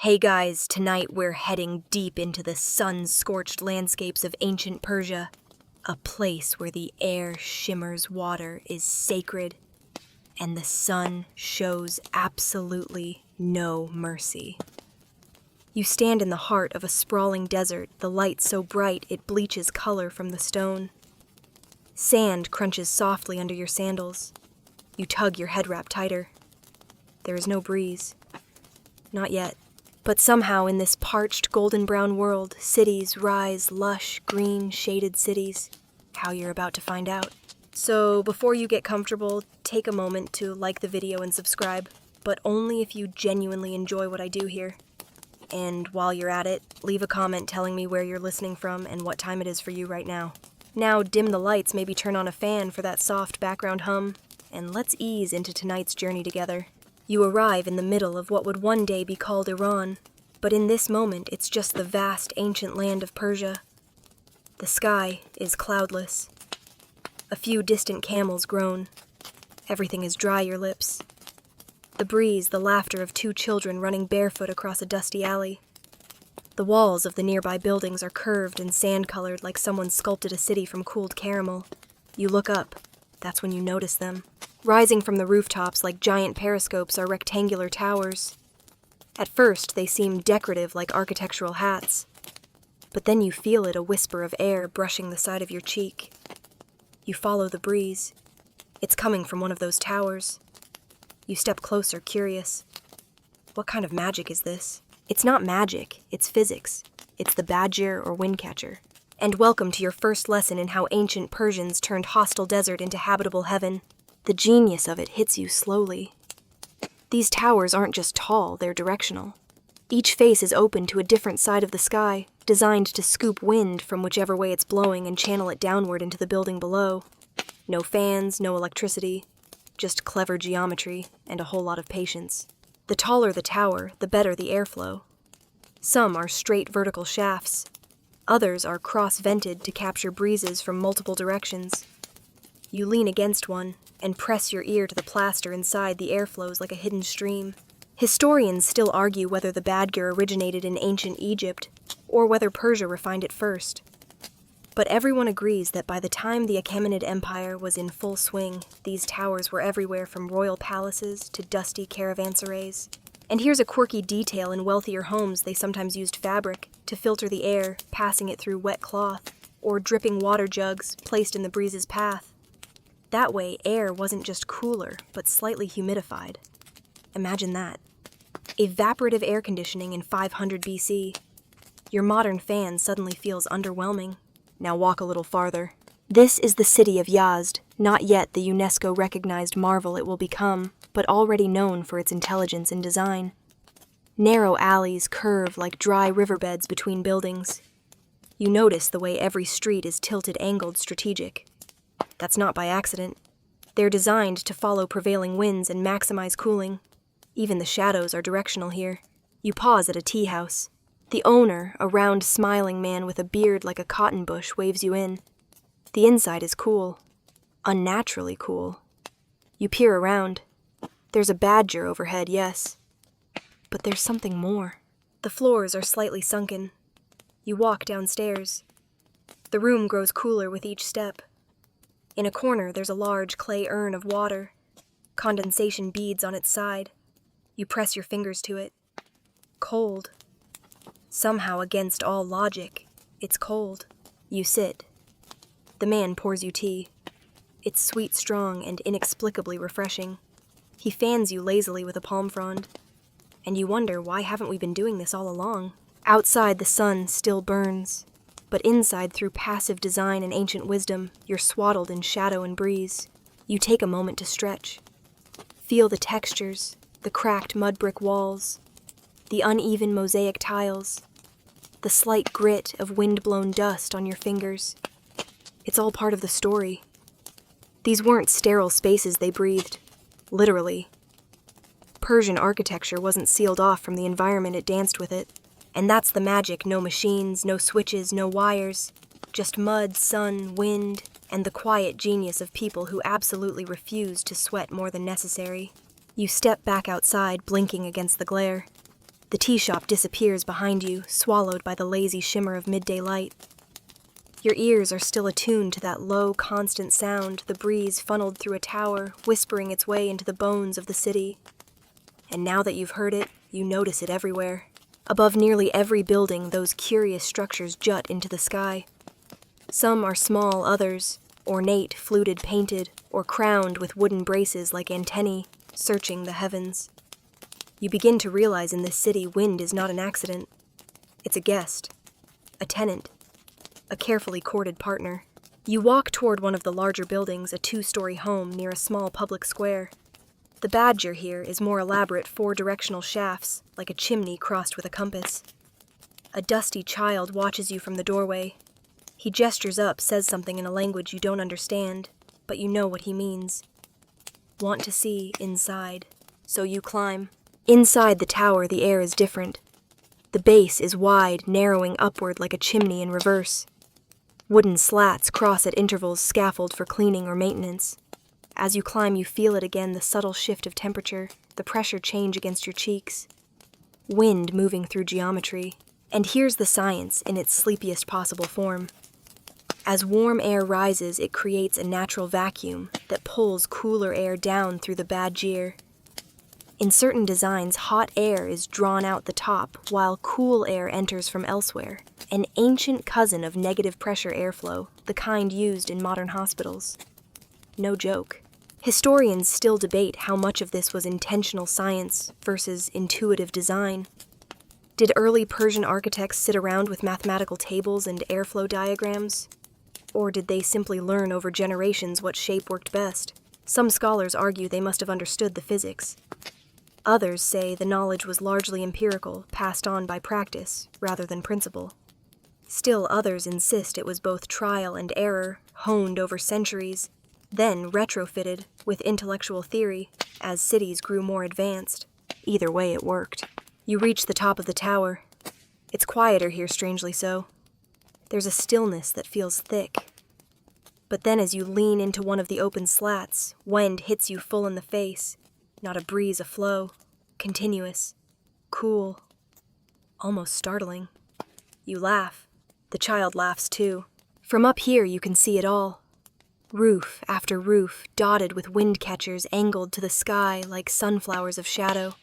Hey guys, tonight we're heading deep into the sun-scorched landscapes of ancient Persia, a place where the air shimmers water is sacred, and the sun shows absolutely no mercy. You stand in the heart of a sprawling desert, the light so bright it bleaches color from the stone. Sand crunches softly under your sandals. You tug your head wrap tighter. There is no breeze. Not yet. But somehow in this parched, golden-brown world, cities rise, lush, green, shaded cities. How you're about to find out. So before you get comfortable, take a moment to like the video and subscribe, but only if you genuinely enjoy what I do here. And while you're at it, leave a comment telling me where you're listening from and what time it is for you right now. Now dim the lights, maybe turn on a fan for that soft background hum, and let's ease into tonight's journey together. You arrive in the middle of what would one day be called Iran, but in this moment it's just the vast ancient land of Persia. The sky is cloudless. A few distant camels groan. Everything is dry your lips. The breeze, the laughter of two children running barefoot across a dusty alley. The walls of the nearby buildings are curved and sand-colored like someone sculpted a city from cooled caramel. You look up. That's when you notice them. Rising from the rooftops like giant periscopes are rectangular towers. At first, they seem decorative like architectural hats. But then you feel it, a whisper of air brushing the side of your cheek. You follow the breeze. It's coming from one of those towers. You step closer, curious. What kind of magic is this? It's not magic, it's physics. It's the badger or windcatcher. And welcome to your first lesson in how ancient Persians turned hostile desert into habitable heaven. The genius of it hits you slowly. These towers aren't just tall, they're directional. Each face is open to a different side of the sky, designed to scoop wind from whichever way it's blowing and channel it downward into the building below. No fans, no electricity, just clever geometry and a whole lot of patience. The taller the tower, the better the airflow. Some are straight vertical shafts. Others are cross-vented to capture breezes from multiple directions. You lean against one and press your ear to the plaster inside. The air flows like a hidden stream. Historians still argue whether the badger originated in ancient Egypt or whether Persia refined it first. But everyone agrees that by the time the Achaemenid Empire was in full swing, these towers were everywhere from royal palaces to dusty caravanserais. And here's a quirky detail: in wealthier homes they sometimes used fabric to filter the air, passing it through wet cloth, or dripping water jugs placed in the breeze's path. That way, air wasn't just cooler, but slightly humidified. Imagine that. Evaporative air conditioning in 500 BC. Your modern fan suddenly feels underwhelming. Now walk a little farther. This is the city of Yazd, not yet the UNESCO-recognized marvel it will become, but already known for its intelligence in design. Narrow alleys curve like dry riverbeds between buildings. You notice the way every street is tilted, angled, strategic. That's not by accident. They're designed to follow prevailing winds and maximize cooling. Even the shadows are directional here. You pause at a tea house. The owner, a round, smiling man with a beard like a cotton bush, waves you in. The inside is cool. Unnaturally cool. You peer around. There's a badger overhead, yes. But there's something more. The floors are slightly sunken. You walk downstairs. The room grows cooler with each step. In a corner, there's a large clay urn of water. Condensation beads on its side. You press your fingers to it. Cold. Somehow, against all logic, it's cold. You sit. The man pours you tea. It's sweet, strong, and inexplicably refreshing. He fans you lazily with a palm frond. And you wonder, why haven't we been doing this all along? Outside, the sun still burns. But inside, through passive design and ancient wisdom, you're swaddled in shadow and breeze. You take a moment to stretch. Feel the textures, the cracked mud brick walls, the uneven mosaic tiles, the slight grit of wind-blown dust on your fingers. It's all part of the story. These weren't sterile spaces they breathed, literally. Persian architecture wasn't sealed off from the environment, it danced with it. And that's the magic: no machines, no switches, no wires. Just mud, sun, wind, and the quiet genius of people who absolutely refuse to sweat more than necessary. You step back outside, blinking against the glare. The tea shop disappears behind you, swallowed by the lazy shimmer of midday light. Your ears are still attuned to that low, constant sound, the breeze funneled through a tower, whispering its way into the bones of the city. And now that you've heard it, you notice it everywhere. Above nearly every building, those curious structures jut into the sky. Some are small, others ornate, fluted, painted, or crowned with wooden braces like antennae, searching the heavens. You begin to realize in this city wind is not an accident. It's a guest, a tenant, a carefully courted partner. You walk toward one of the larger buildings, a 2-story home near a small public square. The badger here is more elaborate 4-directional shafts, like a chimney crossed with a compass. A dusty child watches you from the doorway. He gestures up, says something in a language you don't understand, but you know what he means. Want to see inside, so you climb. Inside the tower, the air is different. The base is wide, narrowing upward like a chimney in reverse. Wooden slats cross at intervals, scaffold for cleaning or maintenance. As you climb, you feel it again, the subtle shift of temperature, the pressure change against your cheeks. Wind moving through geometry. And here's the science in its sleepiest possible form. As warm air rises, it creates a natural vacuum that pulls cooler air down through the badger. In certain designs, hot air is drawn out the top, while cool air enters from elsewhere, an ancient cousin of negative pressure airflow, the kind used in modern hospitals. No joke. Historians still debate how much of this was intentional science versus intuitive design. Did early Persian architects sit around with mathematical tables and airflow diagrams? Or did they simply learn over generations what shape worked best? Some scholars argue they must have understood the physics. Others say the knowledge was largely empirical, passed on by practice, rather than principle. Still others insist it was both trial and error, honed over centuries, then retrofitted with intellectual theory as cities grew more advanced. Either way, it worked. You reach the top of the tower. It's quieter here, strangely so. There's a stillness that feels thick. But then as you lean into one of the open slats, wind hits you full in the face. Not a breeze aflow, continuous, cool, almost startling. You laugh. The child laughs too. From up here you can see it all. Roof after roof, dotted with windcatchers angled to the sky like sunflowers of shadow.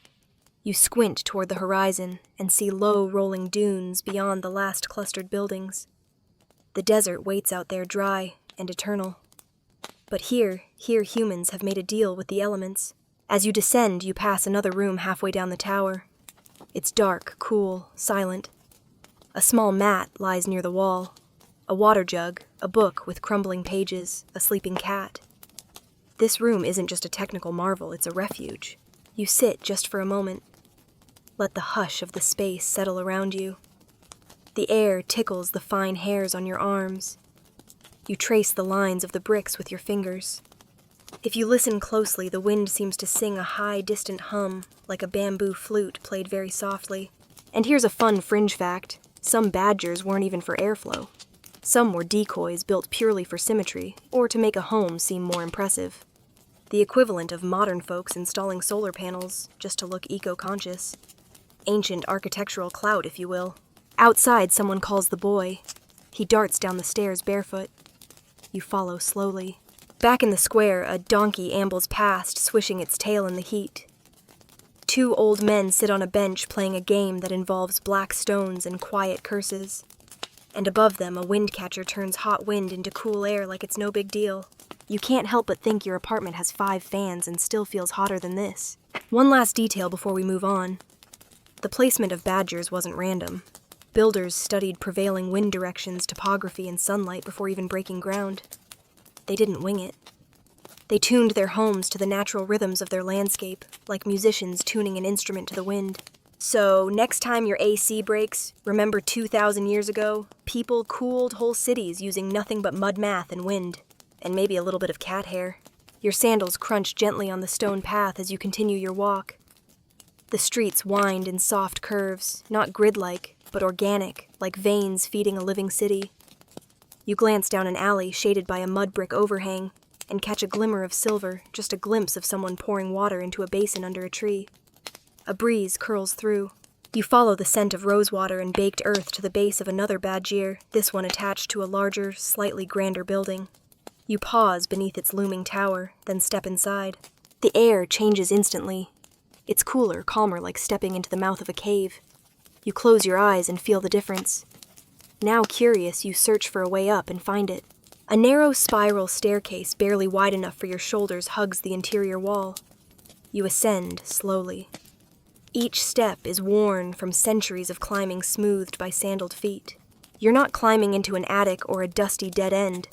You squint toward the horizon and see low rolling dunes beyond the last clustered buildings. The desert waits out there dry and eternal. But here humans have made a deal with the elements. As you descend, you pass another room halfway down the tower. It's dark, cool, silent. A small mat lies near the wall. A water jug, a book with crumbling pages, a sleeping cat. This room isn't just a technical marvel, it's a refuge. You sit just for a moment. Let the hush of the space settle around you. The air tickles the fine hairs on your arms. You trace the lines of the bricks with your fingers. If you listen closely, the wind seems to sing a high, distant hum, like a bamboo flute played very softly. And here's a fun fringe fact. Some badgers weren't even for airflow. Some were decoys built purely for symmetry, or to make a home seem more impressive. The equivalent of modern folks installing solar panels, just to look eco-conscious. Ancient architectural clout, if you will. Outside, someone calls the boy. He darts down the stairs barefoot. You follow slowly. Back in the square, a donkey ambles past, swishing its tail in the heat. 2 old men sit on a bench playing a game that involves black stones and quiet curses. And above them, a windcatcher turns hot wind into cool air like it's no big deal. You can't help but think your apartment has 5 fans and still feels hotter than this. One last detail before we move on. The placement of badgers wasn't random. Builders studied prevailing wind directions, topography, and sunlight before even breaking ground. They didn't wing it. They tuned their homes to the natural rhythms of their landscape, like musicians tuning an instrument to the wind. So, next time your AC breaks, remember 2,000 years ago, people cooled whole cities using nothing but mud math and wind, and maybe a little bit of cat hair. Your sandals crunch gently on the stone path as you continue your walk. The streets wind in soft curves, not grid-like, but organic, like veins feeding a living city. You glance down an alley shaded by a mud brick overhang and catch a glimmer of silver, just a glimpse of someone pouring water into a basin under a tree. A breeze curls through. You follow the scent of rosewater and baked earth to the base of another badger, this one attached to a larger, slightly grander building. You pause beneath its looming tower, then step inside. The air changes instantly. It's cooler, calmer, like stepping into the mouth of a cave. You close your eyes and feel the difference. Now curious, you search for a way up and find it. A narrow spiral staircase, barely wide enough for your shoulders, hugs the interior wall. You ascend slowly. Each step is worn from centuries of climbing, smoothed by sandaled feet. You're not climbing into an attic or a dusty dead end.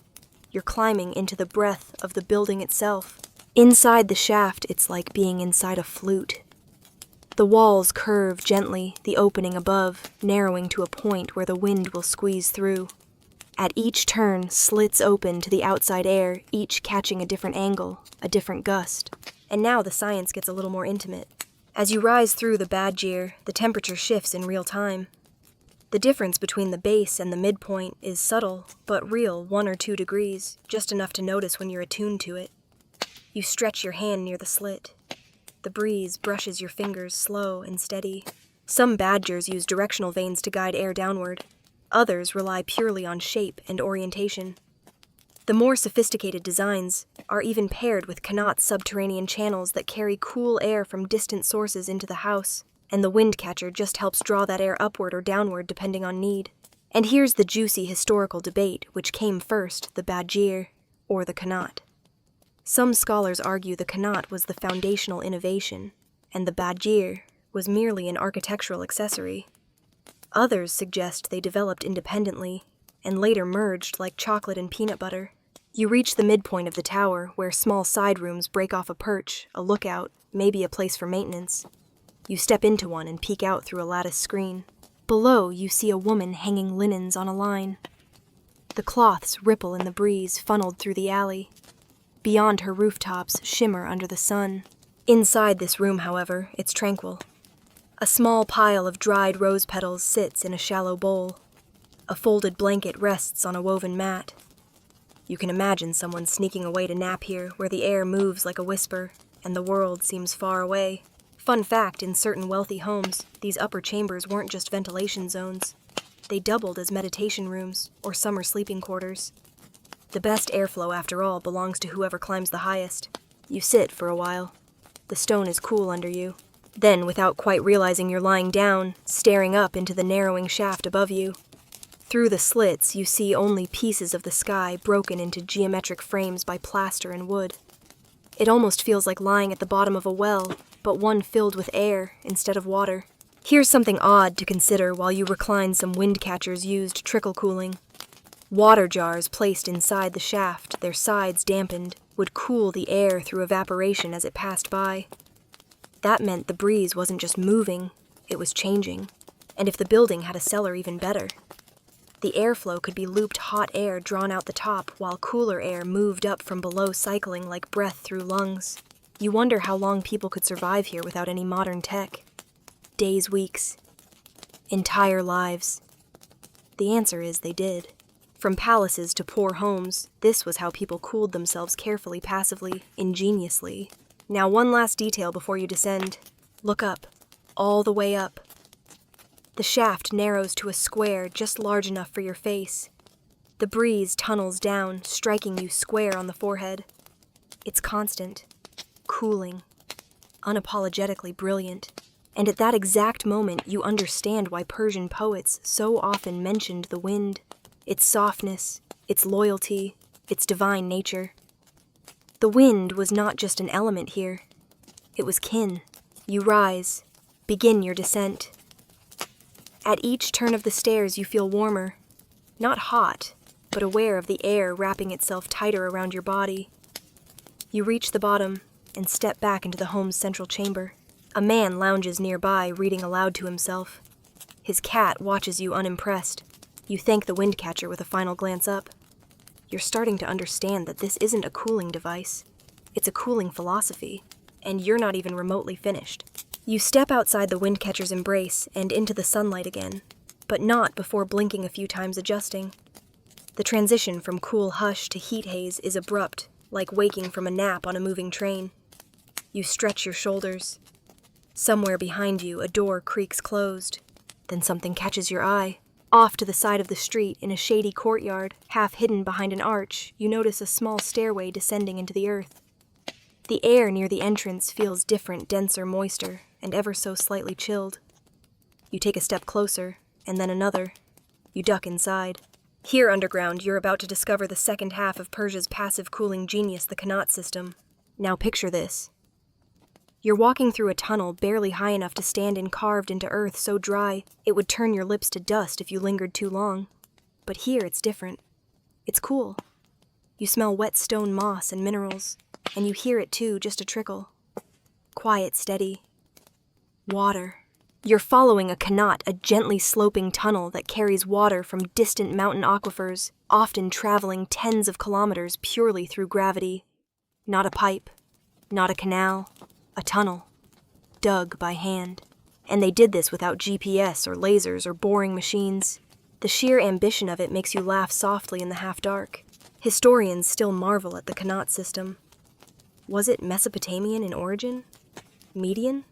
You're climbing into the breath of the building itself. Inside the shaft, it's like being inside a flute. The walls curve gently, the opening above, narrowing to a point where the wind will squeeze through. At each turn, slits open to the outside air, each catching a different angle, a different gust. And now the science gets a little more intimate. As you rise through the badger, the temperature shifts in real time. The difference between the base and the midpoint is subtle, but real, 1 or 2 degrees, just enough to notice when you're attuned to it. You stretch your hand near the slit. The breeze brushes your fingers, slow and steady. Some badgers use directional vanes to guide air downward. Others rely purely on shape and orientation. The more sophisticated designs are even paired with Connaught subterranean channels that carry cool air from distant sources into the house, and the Windcatcher just helps draw that air upward or downward depending on need. And here's the juicy historical debate: which came first, the badger or the Connaught? Some scholars argue the Connaught was the foundational innovation, and the badger was merely an architectural accessory. Others suggest they developed independently, and later merged like chocolate and peanut butter. You reach the midpoint of the tower, where small side rooms break off a perch, a lookout, maybe a place for maintenance. You step into one and peek out through a lattice screen. Below, you see a woman hanging linens on a line. The cloths ripple in the breeze, funneled through the alley. Beyond her, rooftops shimmer under the sun. Inside this room, however, it's tranquil. A small pile of dried rose petals sits in a shallow bowl. A folded blanket rests on a woven mat. You can imagine someone sneaking away to nap here, where the air moves like a whisper, and the world seems far away. Fun fact, in certain wealthy homes, these upper chambers weren't just ventilation zones. They doubled as meditation rooms, or summer sleeping quarters. The best airflow, after all, belongs to whoever climbs the highest. You sit for a while. The stone is cool under you. Then, without quite realizing you're lying down, staring up into the narrowing shaft above you. Through the slits, you see only pieces of the sky broken into geometric frames by plaster and wood. It almost feels like lying at the bottom of a well, but one filled with air instead of water. Here's something odd to consider while you recline. Some Windcatchers used trickle cooling. Water jars placed inside the shaft, their sides dampened, would cool the air through evaporation as it passed by. That meant the breeze wasn't just moving, it was changing. And if the building had a cellar, even better. The airflow could be looped hot air drawn out the top, while cooler air moved up from below, cycling like breath through lungs. You wonder how long people could survive here without any modern tech. Days, weeks, entire lives. The answer is they did. From palaces to poor homes, this was how people cooled themselves, carefully, passively, ingeniously. Now, one last detail before you descend. Look up, all the way up. The shaft narrows to a square just large enough for your face. The breeze tunnels down, striking you square on the forehead. It's constant, cooling, unapologetically brilliant. And at that exact moment, you understand why Persian poets so often mentioned the wind, its softness, its loyalty, its divine nature. The wind was not just an element here. It was kin. You rise, begin your descent. At each turn of the stairs, you feel warmer. Not hot, but aware of the air wrapping itself tighter around your body. You reach the bottom and step back into the home's central chamber. A man lounges nearby, reading aloud to himself. His cat watches you unimpressed. You thank the Windcatcher with a final glance up. You're starting to understand that this isn't a cooling device. It's a cooling philosophy, and you're not even remotely finished. You step outside the Windcatcher's embrace and into the sunlight again, but not before blinking a few times, adjusting. The transition from cool hush to heat haze is abrupt, like waking from a nap on a moving train. You stretch your shoulders. Somewhere behind you, a door creaks closed. Then something catches your eye. Off to the side of the street, in a shady courtyard, half hidden behind an arch, you notice a small stairway descending into the earth. The air near the entrance feels different, denser, moister, and ever so slightly chilled. You take a step closer, and then another. You duck inside. Here underground, you're about to discover the second half of Persia's passive cooling genius, the Qanat system. Now picture this. You're walking through a tunnel barely high enough to stand in, carved into earth so dry it would turn your lips to dust if you lingered too long. But here it's different. It's cool. You smell wet stone moss and minerals, and you hear it too, just a trickle. Quiet, steady. Water. You're following a Qanat, a gently sloping tunnel that carries water from distant mountain aquifers, often traveling tens of kilometers purely through gravity. Not a pipe, not a canal, a tunnel, dug by hand. And they did this without GPS or lasers or boring machines. The sheer ambition of it makes you laugh softly in the half-dark. Historians still marvel at the Qanat system. Was it Mesopotamian in origin? Median?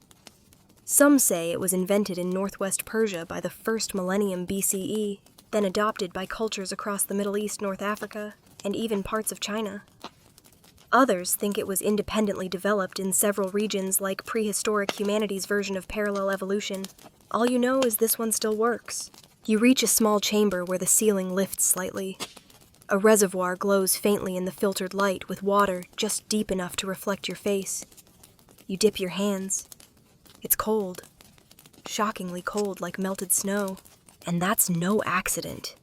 Some say it was invented in northwest Persia by the first millennium BCE, then adopted by cultures across the Middle East, North Africa, and even parts of China. Others think it was independently developed in several regions like prehistoric humanity's version of parallel evolution. All you know is this one still works. You reach a small chamber where the ceiling lifts slightly. A reservoir glows faintly in the filtered light with water just deep enough to reflect your face. You dip your hands. It's cold. Shockingly cold, like melted snow. And that's no accident.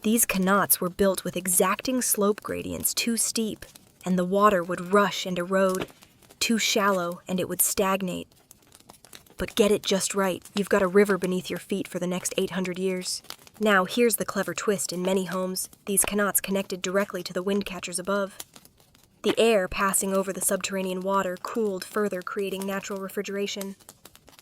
These Qanats were built with exacting slope gradients too steep, and the water would rush and erode. Too shallow, and it would stagnate. But get it just right, you've got a river beneath your feet for the next 800 years. Now, here's the clever twist. In many homes, these Qanats connected directly to the Windcatchers above. The air passing over the subterranean water cooled further, creating natural refrigeration.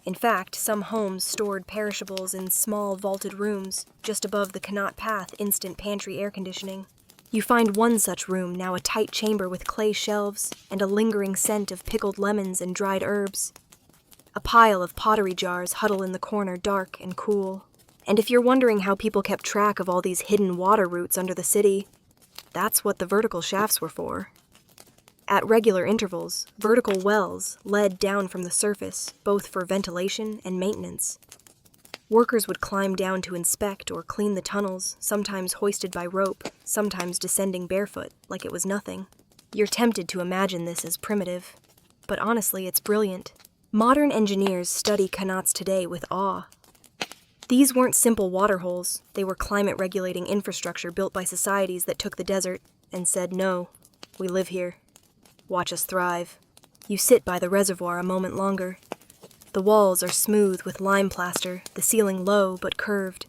In fact, some homes stored perishables in small vaulted rooms, just above the Qanat path, instant pantry air conditioning. You find one such room, now a tight chamber with clay shelves and a lingering scent of pickled lemons and dried herbs. A pile of pottery jars huddle in the corner, dark and cool. And if you're wondering how people kept track of all these hidden water routes under the city, that's what the vertical shafts were for. At regular intervals, vertical wells led down from the surface, both for ventilation and maintenance. Workers would climb down to inspect or clean the tunnels, sometimes hoisted by rope, sometimes descending barefoot, like it was nothing. You're tempted to imagine this as primitive, but honestly, it's brilliant. Modern engineers study Qanats today with awe. These weren't simple water holes, they were climate-regulating infrastructure built by societies that took the desert and said, no, we live here. Watch us thrive. You sit by the reservoir a moment longer. The walls are smooth with lime plaster, the ceiling low but curved.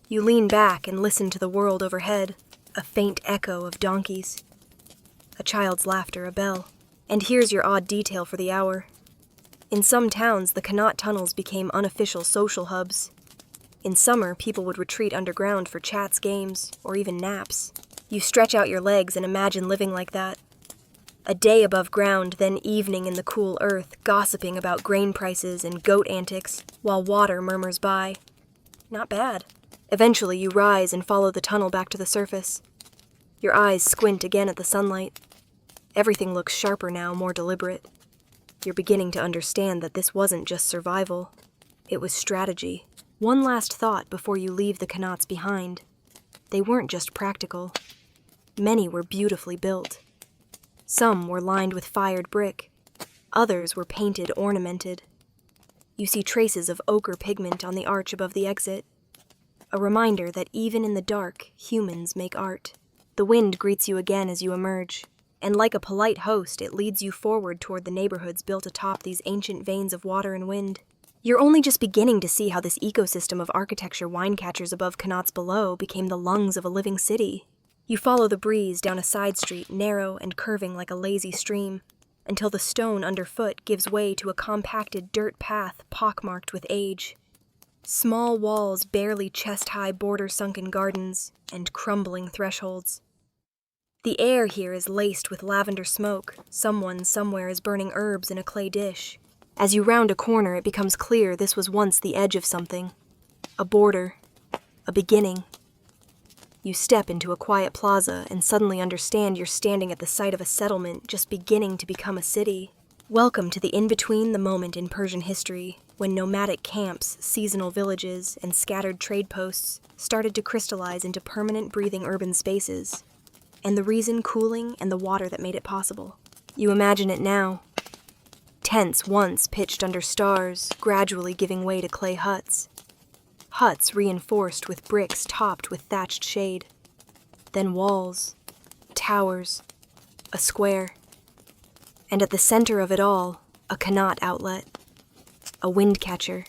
You lean back and listen to the world overhead, a faint echo of donkeys. A child's laughter, a bell. And here's your odd detail for the hour. In some towns, the Qanat tunnels became unofficial social hubs. In summer, people would retreat underground for chats, games, or even naps. You stretch out your legs and imagine living like that. A day above ground, then evening in the cool earth, gossiping about grain prices and goat antics, while water murmurs by. Not bad. Eventually, you rise and follow the tunnel back to the surface. Your eyes squint again at the sunlight. Everything looks sharper now, more deliberate. You're beginning to understand that this wasn't just survival. It was strategy. One last thought before you leave the Qanats behind. They weren't just practical. Many were beautifully built. Some were lined with fired brick. Others were painted, ornamented. You see traces of ochre pigment on the arch above the exit. A reminder that even in the dark, humans make art. The wind greets you again as you emerge, and like a polite host, it leads you forward toward the neighborhoods built atop these ancient veins of water and wind. You're only just beginning to see how this ecosystem of architecture, Windcatchers above, Qanats below, became the lungs of a living city. You follow the breeze down a side street, narrow and curving like a lazy stream, until the stone underfoot gives way to a compacted dirt path pockmarked with age. Small walls barely chest-high border sunken gardens and crumbling thresholds. The air here is laced with lavender smoke. Someone somewhere is burning herbs in a clay dish. As you round a corner, it becomes clear this was once the edge of something. A border. A beginning. You step into a quiet plaza and suddenly understand you're standing at the site of a settlement just beginning to become a city. Welcome to the in-between the moment in Persian history, when nomadic camps, seasonal villages, and scattered trade posts started to crystallize into permanent breathing urban spaces. And the reason cooling and the water that made it possible. You imagine it now. Tents once pitched under stars, gradually giving way to clay huts. Huts reinforced with bricks topped with thatched shade. Then walls, towers, a square. And at the center of it all, a Qanat outlet. A Windcatcher.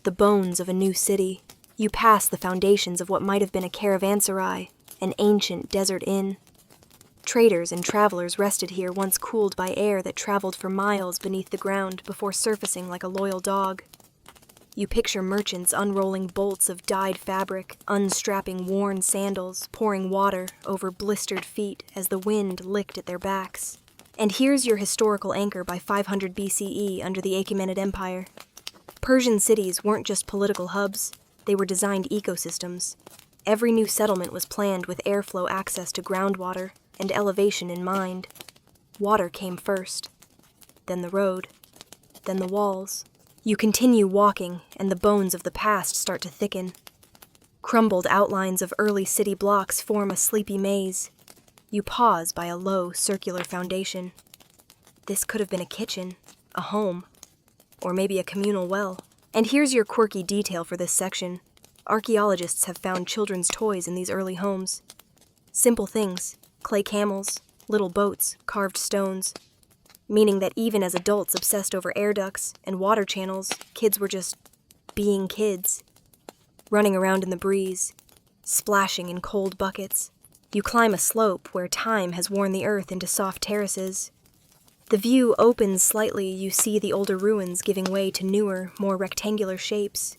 The bones of a new city. You pass the foundations of what might have been a caravanserai, an ancient desert inn. Traders and travelers rested here, once cooled by air that traveled for miles beneath the ground before surfacing like a loyal dog. You picture merchants unrolling bolts of dyed fabric, unstrapping worn sandals, pouring water over blistered feet as the wind licked at their backs. And here's your historical anchor by 500 BCE under the Achaemenid Empire. Persian cities weren't just political hubs, they were designed ecosystems. Every new settlement was planned with airflow access to groundwater and elevation in mind. Water came first, then the road, then the walls. You continue walking, and the bones of the past start to thicken. Crumbled outlines of early city blocks form a sleepy maze. You pause by a low, circular foundation. This could have been a kitchen, a home, or maybe a communal well. And here's your quirky detail for this section. Archaeologists have found children's toys in these early homes. Simple things, clay camels, little boats, carved stones. Meaning that even as adults obsessed over air ducts and water channels, kids were just being kids. Running around in the breeze, splashing in cold buckets. You climb a slope where time has worn the earth into soft terraces. The view opens slightly, you see the older ruins giving way to newer, more rectangular shapes.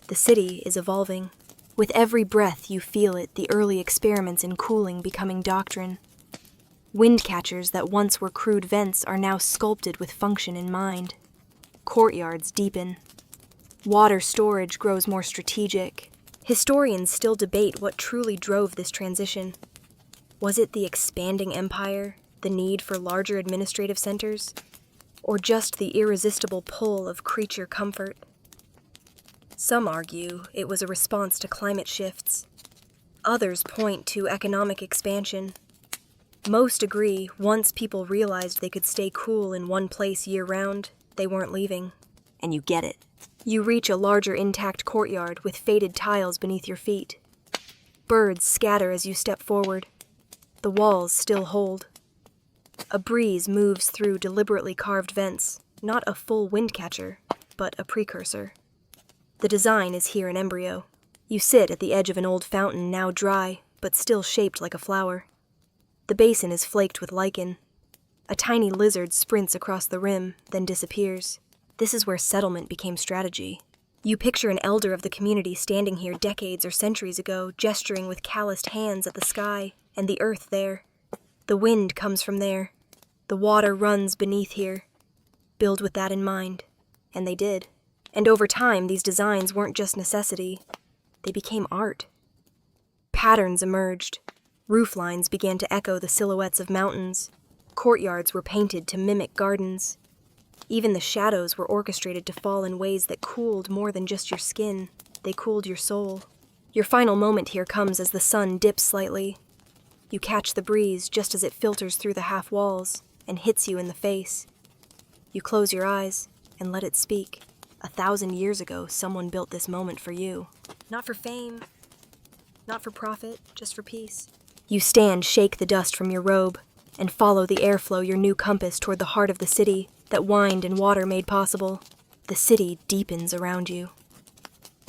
The city is evolving. With every breath you feel it, the early experiments in cooling becoming doctrine. Windcatchers that once were crude vents are now sculpted with function in mind. Courtyards deepen. Water storage grows more strategic. Historians still debate what truly drove this transition. Was it the expanding empire, the need for larger administrative centers, or just the irresistible pull of creature comfort? Some argue it was a response to climate shifts. Others point to economic expansion. Most agree once people realized they could stay cool in one place year-round, they weren't leaving. And you get it. You reach a larger intact courtyard with faded tiles beneath your feet. Birds scatter as you step forward. The walls still hold. A breeze moves through deliberately carved vents, not a full windcatcher, but a precursor. The design is here in embryo. You sit at the edge of an old fountain, now dry, but still shaped like a flower. The basin is flaked with lichen. A tiny lizard sprints across the rim, then disappears. This is where settlement became strategy. You picture an elder of the community standing here decades or centuries ago, gesturing with calloused hands at the sky and the earth there. The wind comes from there. The water runs beneath here. Build with that in mind. And they did. And over time, these designs weren't just necessity. They became art. Patterns emerged. Roof lines began to echo the silhouettes of mountains. Courtyards were painted to mimic gardens. Even the shadows were orchestrated to fall in ways that cooled more than just your skin. They cooled your soul. Your final moment here comes as the sun dips slightly. You catch the breeze just as it filters through the half walls and hits you in the face. You close your eyes and let it speak. 1,000 years ago, someone built this moment for you. Not for fame, not for profit, just for peace. You stand, shake the dust from your robe, and follow the airflow, your new compass, toward the heart of the city that wind and water made possible. The city deepens around you.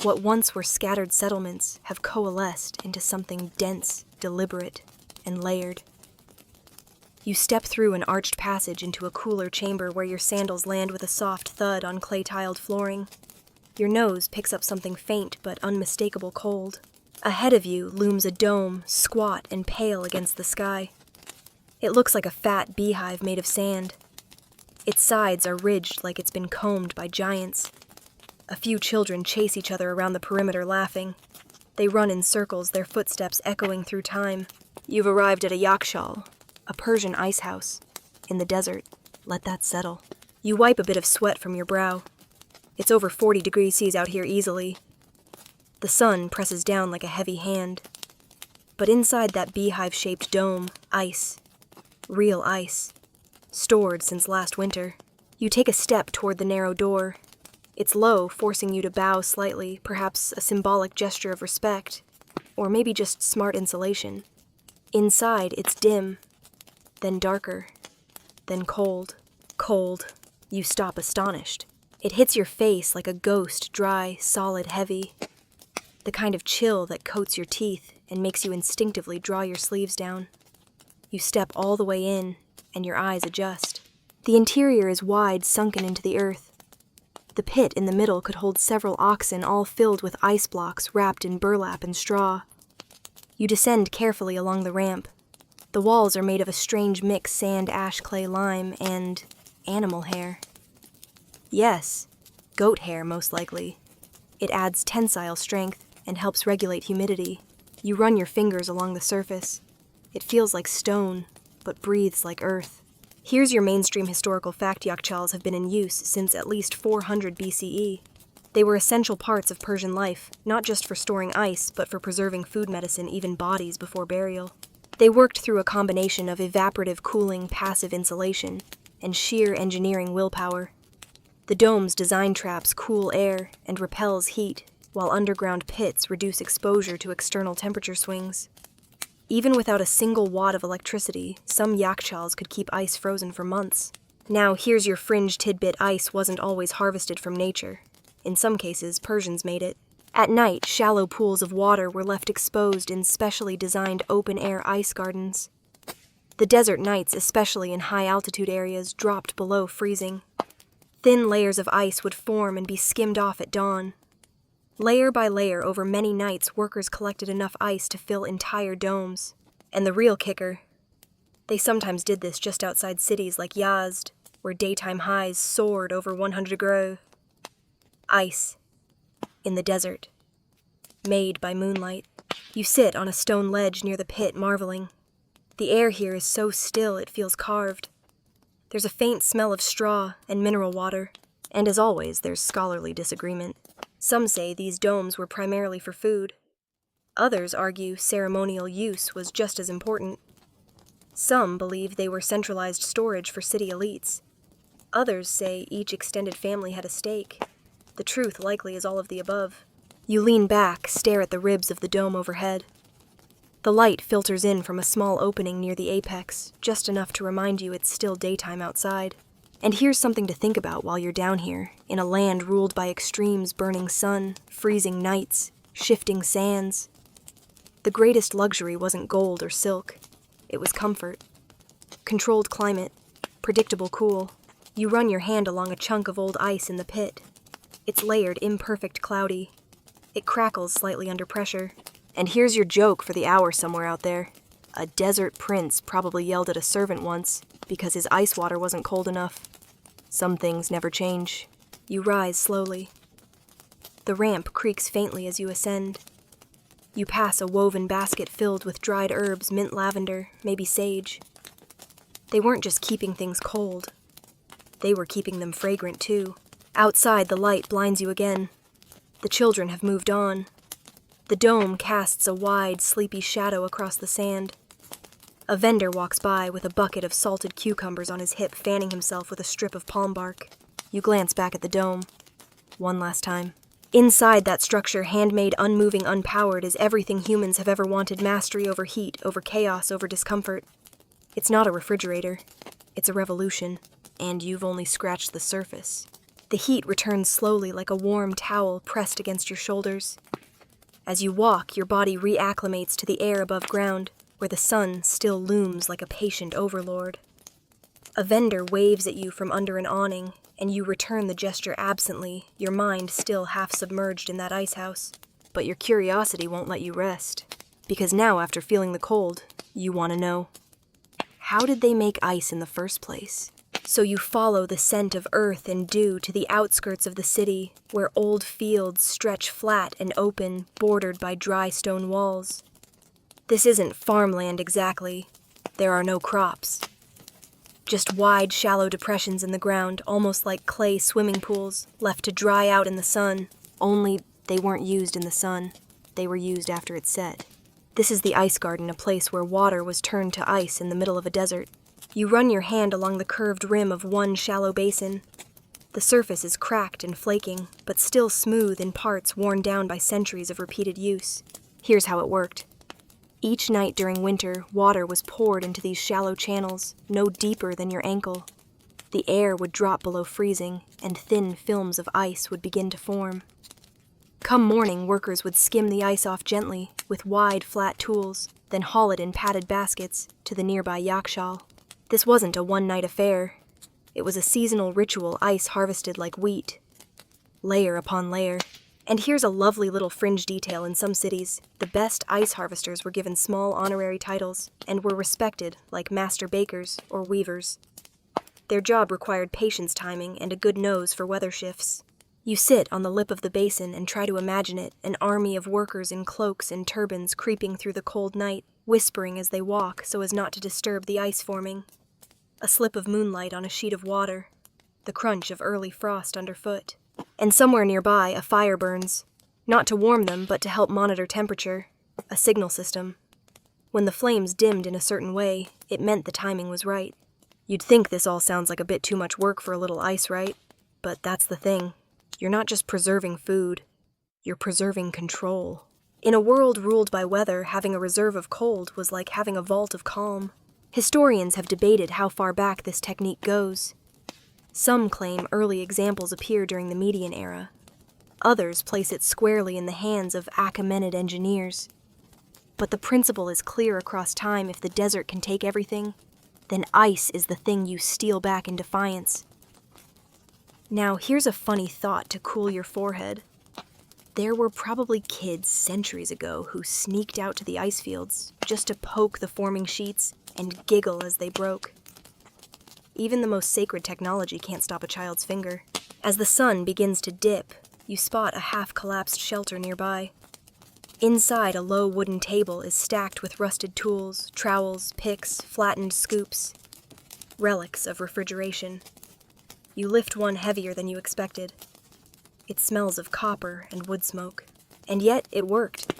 What once were scattered settlements have coalesced into something dense, deliberate, and layered. You step through an arched passage into a cooler chamber where your sandals land with a soft thud on clay-tiled flooring. Your nose picks up something faint but unmistakable cold. Ahead of you looms a dome, squat and pale against the sky. It looks like a fat beehive made of sand. Its sides are ridged like it's been combed by giants. A few children chase each other around the perimeter laughing. They run in circles, their footsteps echoing through time. You've arrived at a yakshal, a Persian ice house, in the desert. Let that settle. You wipe a bit of sweat from your brow. It's over 40 degrees Celsius out here easily. The sun presses down like a heavy hand. But inside that beehive-shaped dome, ice. Real ice. Stored since last winter. You take a step toward the narrow door. It's low, forcing you to bow slightly, perhaps a symbolic gesture of respect, or maybe just smart insulation. Inside, it's dim, then darker, then cold. Cold. You stop astonished. It hits your face like a ghost, dry, solid, heavy. The kind of chill that coats your teeth and makes you instinctively draw your sleeves down. You step all the way in, and your eyes adjust. The interior is wide, sunken into the earth. The pit in the middle could hold several oxen, all filled with ice blocks wrapped in burlap and straw. You descend carefully along the ramp. The walls are made of a strange mix: sand, ash, clay, lime, and animal hair. Yes, goat hair, most likely. It adds tensile strength and helps regulate humidity. You run your fingers along the surface. It feels like stone, but breathes like earth. Here's your mainstream historical fact: yakshals have been in use since at least 400 BCE. They were essential parts of Persian life, not just for storing ice, but for preserving food, medicine, even bodies before burial. They worked through a combination of evaporative cooling, passive insulation, and sheer engineering willpower. The dome's design traps cool air and repels heat, while underground pits reduce exposure to external temperature swings. Even without a single watt of electricity, some yakshals could keep ice frozen for months. Now, here's your fringe tidbit: ice wasn't always harvested from nature. In some cases, Persians made it. At night, shallow pools of water were left exposed in specially designed open-air ice gardens. The desert nights, especially in high-altitude areas, dropped below freezing. Thin layers of ice would form and be skimmed off at dawn. Layer by layer, over many nights, workers collected enough ice to fill entire domes. And the real kicker: they sometimes did this just outside cities like Yazd, where daytime highs soared over 100 degrees. Ice. In the desert. Made by moonlight. You sit on a stone ledge near the pit, marveling. The air here is so still it feels carved. There's a faint smell of straw and mineral water. And as always, there's scholarly disagreement. Some say these domes were primarily for food. Others argue ceremonial use was just as important. Some believe they were centralized storage for city elites. Others say each extended family had a stake. The truth likely is all of the above. You lean back, stare at the ribs of the dome overhead. The light filters in from a small opening near the apex, just enough to remind you it's still daytime outside. And here's something to think about while you're down here, in a land ruled by extremes: burning sun, freezing nights, shifting sands. The greatest luxury wasn't gold or silk. It was comfort. Controlled climate, predictable cool. You run your hand along a chunk of old ice in the pit. It's layered, imperfect, cloudy. It crackles slightly under pressure. And here's your joke for the hour somewhere out there. A desert prince probably yelled at a servant once because his ice water wasn't cold enough. Some things never change. You rise slowly. The ramp creaks faintly as you ascend. You pass a woven basket filled with dried herbs, mint, lavender, maybe sage. They weren't just keeping things cold. They were keeping them fragrant too. Outside, the light blinds you again. The children have moved on. The dome casts a wide, sleepy shadow across the sand. A vendor walks by with a bucket of salted cucumbers on his hip, fanning himself with a strip of palm bark. You glance back at the dome. One last time. Inside that structure, handmade, unmoving, unpowered, is everything humans have ever wanted: mastery over heat, over chaos, over discomfort. It's not a refrigerator. It's a revolution. And you've only scratched the surface. The heat returns slowly like a warm towel pressed against your shoulders. As you walk, your body reacclimates to the air above ground, where the sun still looms like a patient overlord. A vendor waves at you from under an awning, and you return the gesture absently, your mind still half submerged in that ice house. But your curiosity won't let you rest, because now, after feeling the cold, you want to know: how did they make ice in the first place? So you follow the scent of earth and dew to the outskirts of the city, where old fields stretch flat and open, bordered by dry stone walls. This isn't farmland exactly. There are no crops. Just wide, shallow depressions in the ground, almost like clay swimming pools, left to dry out in the sun. Only they weren't used in the sun. They were used after it set. This is the ice garden, a place where water was turned to ice in the middle of a desert. You run your hand along the curved rim of one shallow basin. The surface is cracked and flaking, but still smooth in parts worn down by centuries of repeated use. Here's how it worked. Each night during winter, water was poured into these shallow channels, no deeper than your ankle. The air would drop below freezing, and thin films of ice would begin to form. Come morning, workers would skim the ice off gently, with wide, flat tools, then haul it in padded baskets to the nearby yakshal. This wasn't a one-night affair. It was a seasonal ritual, ice harvested like wheat, layer upon layer. And here's a lovely little fringe detail in some cities. The best ice harvesters were given small honorary titles and were respected like master bakers or weavers. Their job required patience timing and a good nose for weather shifts. You sit on the lip of the basin and try to imagine it, an army of workers in cloaks and turbans creeping through the cold night, whispering as they walk so as not to disturb the ice forming. A slip of moonlight on a sheet of water, the crunch of early frost underfoot. And somewhere nearby, a fire burns, not to warm them, but to help monitor temperature, a signal system. When the flames dimmed in a certain way, it meant the timing was right. You'd think this all sounds like a bit too much work for a little ice, right? But that's the thing. You're not just preserving food, you're preserving control. In a world ruled by weather, having a reserve of cold was like having a vault of calm. Historians have debated how far back this technique goes. Some claim early examples appear during the Median era. Others place it squarely in the hands of Achaemenid engineers. But the principle is clear across time. If the desert can take everything, then ice is the thing you steal back in defiance. Now, here's a funny thought to cool your forehead. There were probably kids centuries ago who sneaked out to the ice fields just to poke the forming sheets and giggle as they broke. Even the most sacred technology can't stop a child's finger. As the sun begins to dip, you spot a half-collapsed shelter nearby. Inside, a low wooden table is stacked with rusted tools, trowels, picks, flattened scoops, relics of refrigeration. You lift one heavier than you expected. It smells of copper and wood smoke. And yet, it worked.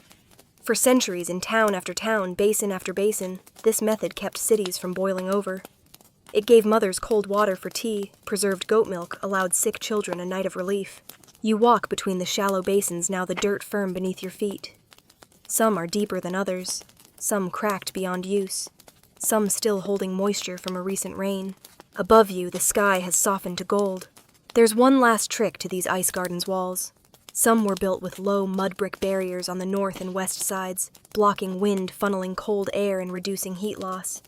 For centuries, in town after town, basin after basin, this method kept cities from boiling over. It gave mothers cold water for tea, preserved goat milk, allowed sick children a night of relief. You walk between the shallow basins, now the dirt firm beneath your feet. Some are deeper than others, some cracked beyond use, some still holding moisture from a recent rain. Above you, the sky has softened to gold. There's one last trick to these ice gardens' walls. Some were built with low mud brick barriers on the north and west sides, blocking wind, funneling cold air, and reducing heat loss.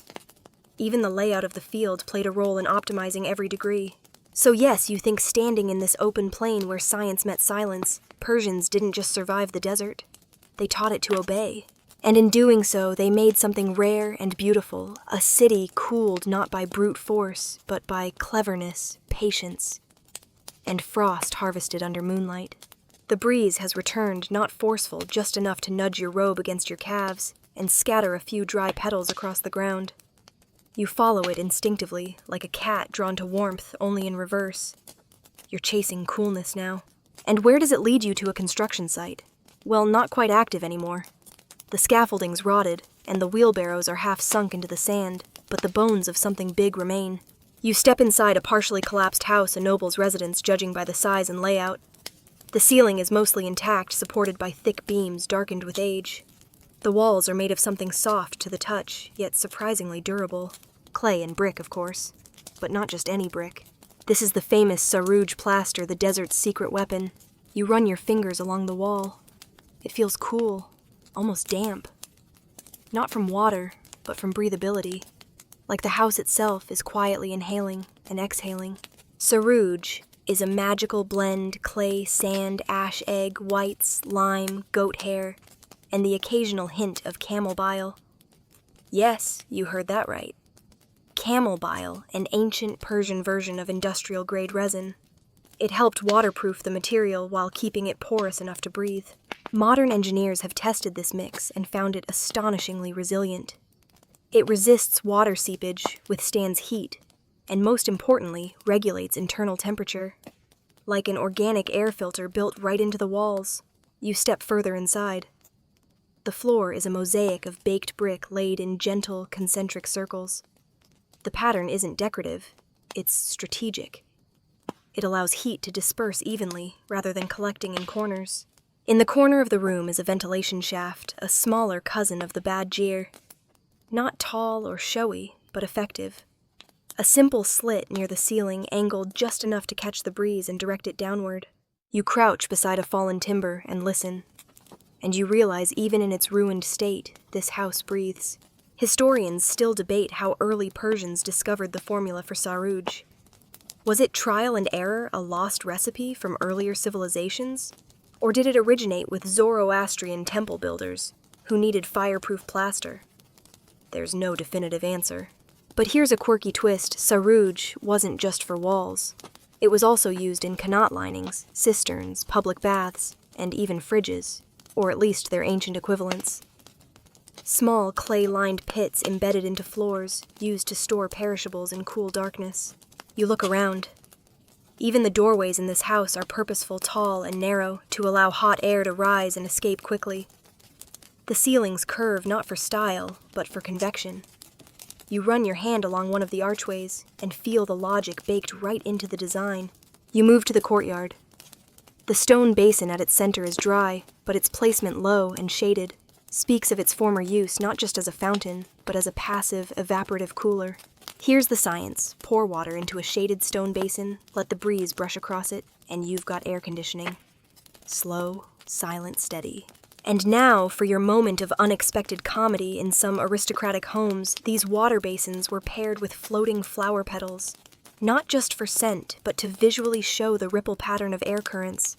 Even the layout of the field played a role in optimizing every degree. So yes, you think standing in this open plain where science met silence, Persians didn't just survive the desert. They taught it to obey. And in doing so, they made something rare and beautiful, a city cooled not by brute force, but by cleverness, patience, and frost harvested under moonlight. The breeze has returned, not forceful, just enough to nudge your robe against your calves and scatter a few dry petals across the ground. You follow it instinctively, like a cat drawn to warmth, only in reverse. You're chasing coolness now. And where does it lead you to a construction site? Well, not quite active anymore. The scaffolding's rotted, and the wheelbarrows are half sunk into the sand, but the bones of something big remain. You step inside a partially collapsed house, a noble's residence, judging by the size and layout. The ceiling is mostly intact, supported by thick beams darkened with age. The walls are made of something soft to the touch, yet surprisingly durable. Clay and brick, of course, but not just any brick. This is the famous sarouj plaster, the desert's secret weapon. You run your fingers along the wall. It feels cool, almost damp. Not from water, but from breathability. Like the house itself is quietly inhaling and exhaling. Sarouj is a magical blend: clay, sand, ash egg, whites, lime, goat hair, and the occasional hint of camel bile. Yes, you heard that right. camel bile, an ancient Persian version of industrial-grade resin. It helped waterproof the material while keeping it porous enough to breathe. Modern engineers have tested this mix and found it astonishingly resilient. It resists water seepage, withstands heat, and most importantly, regulates internal temperature. Like an organic air filter built right into the walls, you step further inside. The floor is a mosaic of baked brick laid in gentle, concentric circles. The pattern isn't decorative, it's strategic. It allows heat to disperse evenly rather than collecting in corners. In the corner of the room is a ventilation shaft, a smaller cousin of the badger. Not tall or showy, but effective. A simple slit near the ceiling angled just enough to catch the breeze and direct it downward. You crouch beside a fallen timber and listen. And you realize even in its ruined state, this house breathes. Historians still debate how early Persians discovered the formula for sarouj. Was it trial and error, a lost recipe from earlier civilizations? Or did it originate with Zoroastrian temple builders who needed fireproof plaster? There's no definitive answer. But here's a quirky twist: sarouj wasn't just for walls. It was also used in qanat linings, cisterns, public baths, and even fridges, or at least their ancient equivalents. Small clay-lined pits embedded into floors, used to store perishables in cool darkness. You look around. Even the doorways in this house are purposeful, tall, and narrow to allow hot air to rise and escape quickly. The ceilings curve not for style, but for convection. You run your hand along one of the archways and feel the logic baked right into the design. You move to the courtyard. The stone basin at its center is dry, but its placement low and shaded speaks of its former use not just as a fountain, but as a passive, evaporative cooler. Here's the science. Pour water into a shaded stone basin, let the breeze brush across it, and you've got air conditioning. Slow, silent, steady. And now, for your moment of unexpected comedy in some aristocratic homes, these water basins were paired with floating flower petals. Not just for scent, but to visually show the ripple pattern of air currents.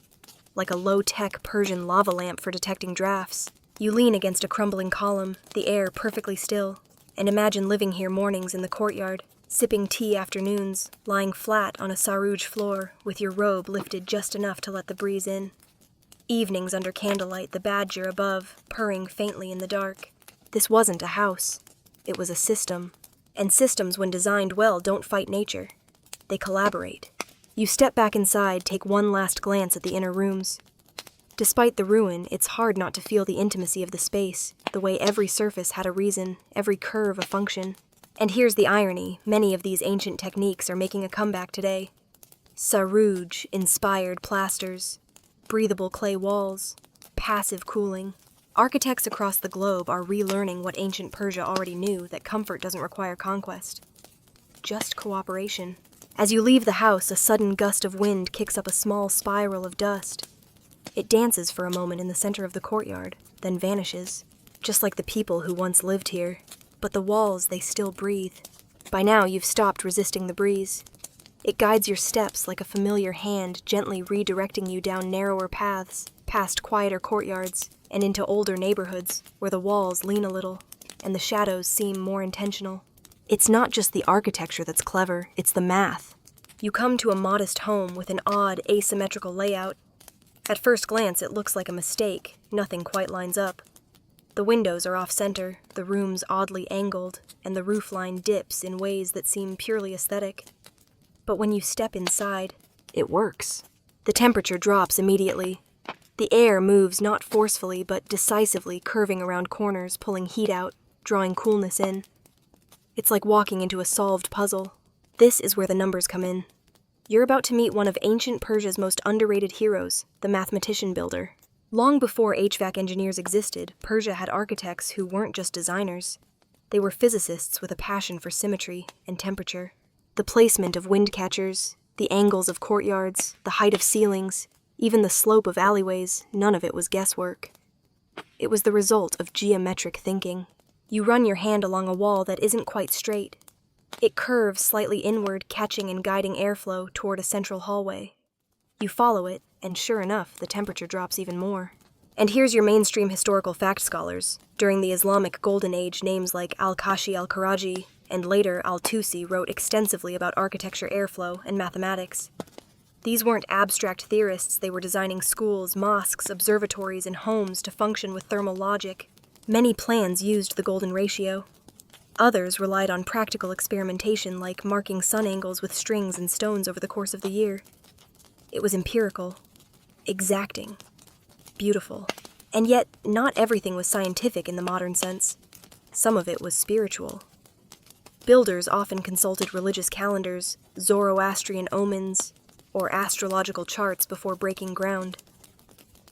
Like a low-tech Persian lava lamp for detecting drafts. You lean against a crumbling column, the air perfectly still, and imagine living here mornings in the courtyard, sipping tea afternoons, lying flat on a sarouj floor with your robe lifted just enough to let the breeze in. Evenings under candlelight, the badger above, purring faintly in the dark. This wasn't a house. It was a system. And systems, when designed well, don't fight nature. They collaborate. You step back inside, take one last glance at the inner rooms. Despite the ruin, it's hard not to feel the intimacy of the space, the way every surface had a reason, every curve a function. And here's the irony: many of these ancient techniques are making a comeback today. Sarouj-inspired plasters, breathable clay walls, passive cooling. Architects across the globe are relearning what ancient Persia already knew, that comfort doesn't require conquest. Just cooperation. As you leave the house, a sudden gust of wind kicks up a small spiral of dust. It dances for a moment in the center of the courtyard, then vanishes, just like the people who once lived here. But the walls, they still breathe. By now, you've stopped resisting the breeze. It guides your steps like a familiar hand, gently redirecting you down narrower paths, past quieter courtyards, and into older neighborhoods where the walls lean a little, and the shadows seem more intentional. It's not just the architecture that's clever, it's the math. You come to a modest home with an odd, asymmetrical layout. At first glance, it looks like a mistake. Nothing quite lines up. The windows are off-center, the rooms oddly angled, and the roofline dips in ways that seem purely aesthetic. But when you step inside, it works. The temperature drops immediately. The air moves not forcefully, but decisively, curving around corners, pulling heat out, drawing coolness in. It's like walking into a solved puzzle. This is where the numbers come in. You're about to meet one of ancient Persia's most underrated heroes, the mathematician builder. Long before HVAC engineers existed, Persia had architects who weren't just designers. They were physicists with a passion for symmetry and temperature. The placement of windcatchers, the angles of courtyards, the height of ceilings, even the slope of alleyways, none of it was guesswork. It was the result of geometric thinking. You run your hand along a wall that isn't quite straight. It curves slightly inward, catching and guiding airflow toward a central hallway. You follow it, and sure enough, the temperature drops even more. And here's your mainstream historical fact scholars. During the Islamic Golden Age, names like Al-Kashi al-Karaji and later Al-Tusi wrote extensively about architecture, airflow, and mathematics. These weren't abstract theorists, they were designing schools, mosques, observatories, and homes to function with thermal logic. Many plans used the golden ratio. Others relied on practical experimentation, like marking sun angles with strings and stones over the course of the year. It was empirical, exacting, beautiful. And yet, not everything was scientific in the modern sense. Some of it was spiritual. Builders often consulted religious calendars, Zoroastrian omens, or astrological charts before breaking ground.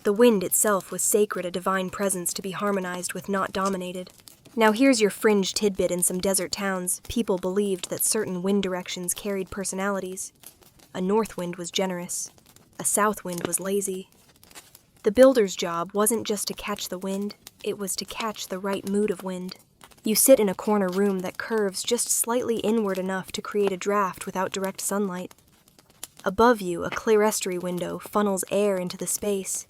The wind itself was sacred, a divine presence to be harmonized with, not dominated. Now here's your fringe tidbit: in some desert towns, people believed that certain wind directions carried personalities. A north wind was generous, a south wind was lazy. The builder's job wasn't just to catch the wind, it was to catch the right mood of wind. You sit in a corner room that curves just slightly inward enough to create a draft without direct sunlight. Above you, a clerestory window funnels air into the space.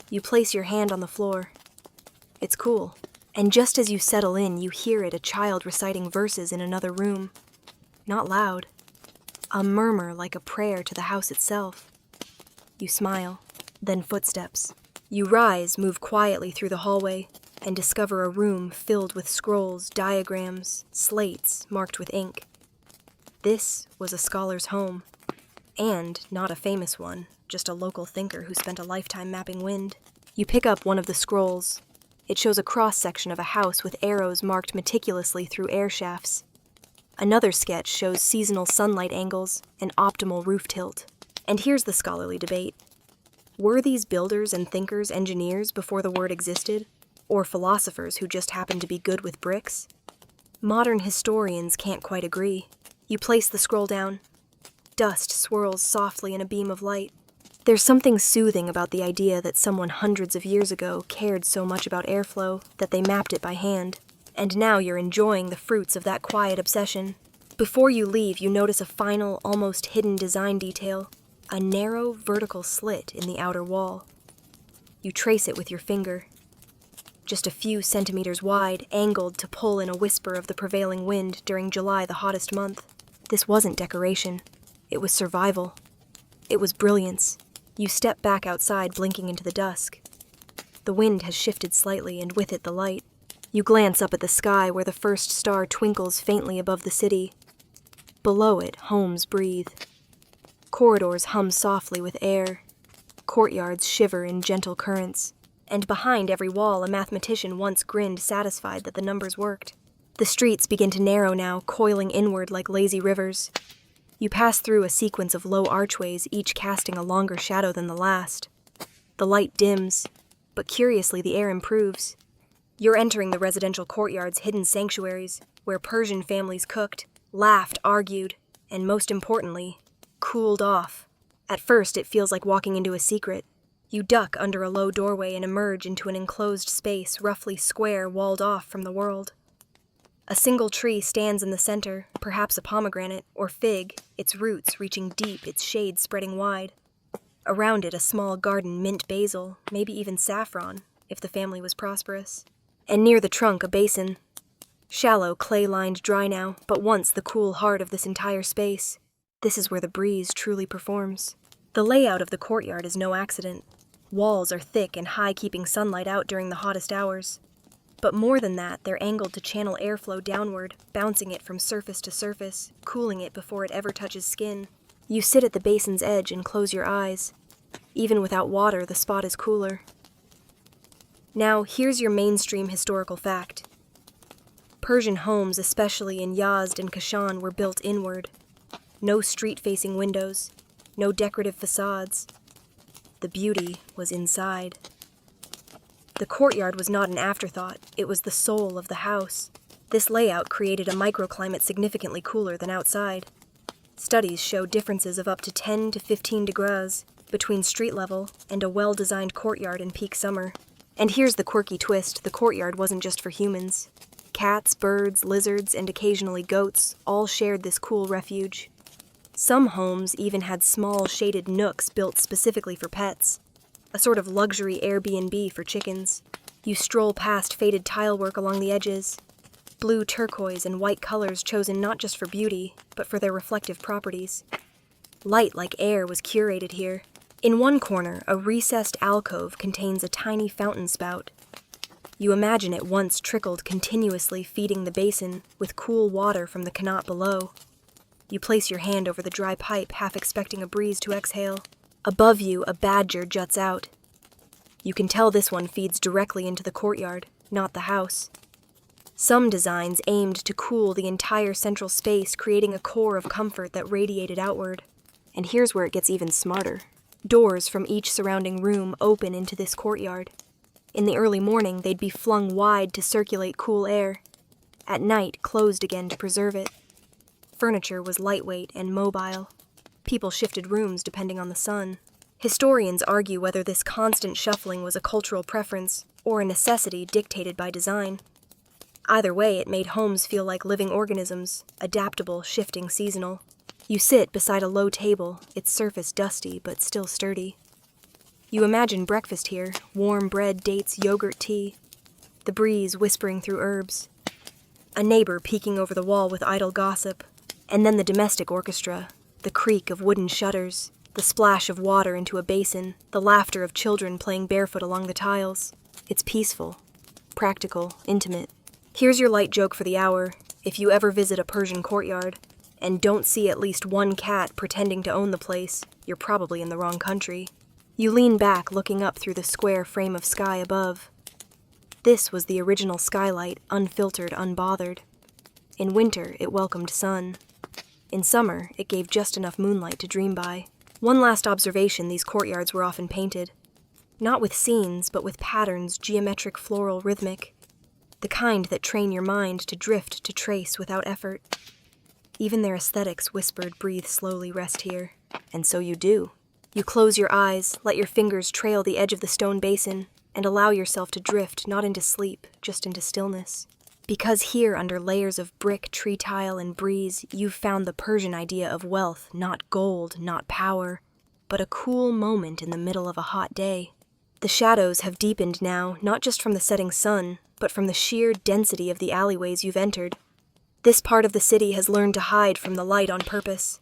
You place your hand on the floor. It's cool. And just as you settle in, you hear it, a child reciting verses in another room. Not loud. A murmur like a prayer to the house itself. You smile, then footsteps. You rise, move quietly through the hallway, and discover a room filled with scrolls, diagrams, slates marked with ink. This was a scholar's home. And not a famous one, just a local thinker who spent a lifetime mapping wind. You pick up one of the scrolls. It shows a cross-section of a house with arrows marked meticulously through air shafts. Another sketch shows seasonal sunlight angles and optimal roof tilt. And here's the scholarly debate. Were these builders and thinkers engineers before the word existed, or philosophers who just happened to be good with bricks? Modern historians can't quite agree. You place the scroll down. Dust swirls softly in a beam of light. There's something soothing about the idea that someone hundreds of years ago cared so much about airflow that they mapped it by hand, and now you're enjoying the fruits of that quiet obsession. Before you leave, you notice a final, almost hidden design detail, a narrow vertical slit in the outer wall. You trace it with your finger. Just a few centimeters wide, angled to pull in a whisper of the prevailing wind during July, the hottest month. This wasn't decoration. It was survival. It was brilliance. You step back outside, blinking into the dusk. The wind has shifted slightly, and with it the light. You glance up at the sky where the first star twinkles faintly above the city. Below it, homes breathe. Corridors hum softly with air. Courtyards shiver in gentle currents. And behind every wall, a mathematician once grinned, satisfied that the numbers worked. The streets begin to narrow now, coiling inward like lazy rivers. You pass through a sequence of low archways, each casting a longer shadow than the last. The light dims, but curiously the air improves. You're entering the residential courtyard's hidden sanctuaries, where Persian families cooked, laughed, argued, and most importantly, cooled off. At first, it feels like walking into a secret. You duck under a low doorway and emerge into an enclosed space, roughly square, walled off from the world. A single tree stands in the center, perhaps a pomegranate or fig, its roots reaching deep, its shade spreading wide. Around it, a small garden, mint basil, maybe even saffron, if the family was prosperous. And near the trunk, a basin. Shallow, clay-lined, dry now, but once the cool heart of this entire space. This is where the breeze truly performs. The layout of the courtyard is no accident. Walls are thick and high, keeping sunlight out during the hottest hours. But more than that, they're angled to channel airflow downward, bouncing it from surface to surface, cooling it before it ever touches skin. You sit at the basin's edge and close your eyes. Even without water, the spot is cooler. Now, here's your mainstream historical fact. Persian homes, especially in Yazd and Kashan, were built inward. No street-facing windows, no decorative facades. The beauty was inside. The courtyard was not an afterthought, it was the soul of the house. This layout created a microclimate significantly cooler than outside. Studies show differences of up to 10 to 15 degrees between street level and a well-designed courtyard in peak summer. And here's the quirky twist, the courtyard wasn't just for humans. Cats, birds, lizards, and occasionally goats all shared this cool refuge. Some homes even had small shaded nooks built specifically for pets. A sort of luxury Airbnb for chickens. You stroll past faded tilework along the edges. blue turquoise and white colors chosen not just for beauty, but for their reflective properties. Light like air was curated here. In one corner, a recessed alcove contains a tiny fountain spout. You imagine it once trickled continuously, feeding the basin with cool water from the qanat below. You place your hand over the dry pipe, half expecting a breeze to exhale. Above you, a badger juts out. You can tell this one feeds directly into the courtyard, not the house. Some designs aimed to cool the entire central space, creating a core of comfort that radiated outward. And here's where it gets even smarter. Doors from each surrounding room open into this courtyard. In the early morning, they'd be flung wide to circulate cool air. At night, closed again to preserve it. Furniture was lightweight and mobile. People shifted rooms depending on the sun. Historians argue whether this constant shuffling was a cultural preference or a necessity dictated by design. Either way, it made homes feel like living organisms, adaptable, shifting, seasonal. You sit beside a low table, its surface dusty but still sturdy. You imagine breakfast here, warm bread, dates, yogurt, tea. The breeze whispering through herbs. A neighbor peeking over the wall with idle gossip. And then the domestic orchestra, the creak of wooden shutters, the splash of water into a basin, the laughter of children playing barefoot along the tiles. It's peaceful, practical, intimate. Here's your light joke for the hour. If you ever visit a Persian courtyard and don't see at least one cat pretending to own the place, you're probably in the wrong country. You lean back, looking up through the square frame of sky above. This was the original skylight, unfiltered, unbothered. In winter, it welcomed sun. In summer, it gave just enough moonlight to dream by. One last observation, these courtyards were often painted. Not with scenes, but with patterns, geometric, floral, rhythmic. The kind that train your mind to drift, to trace without effort. Even their aesthetics whispered, breathe slowly, rest here. And so you do. You close your eyes, let your fingers trail the edge of the stone basin, and allow yourself to drift, not into sleep, just into stillness. Because here, under layers of brick, tree tile, and breeze, you've found the Persian idea of wealth, not gold, not power, but a cool moment in the middle of a hot day. The shadows have deepened now, not just from the setting sun, but from the sheer density of the alleyways you've entered. This part of the city has learned to hide from the light on purpose.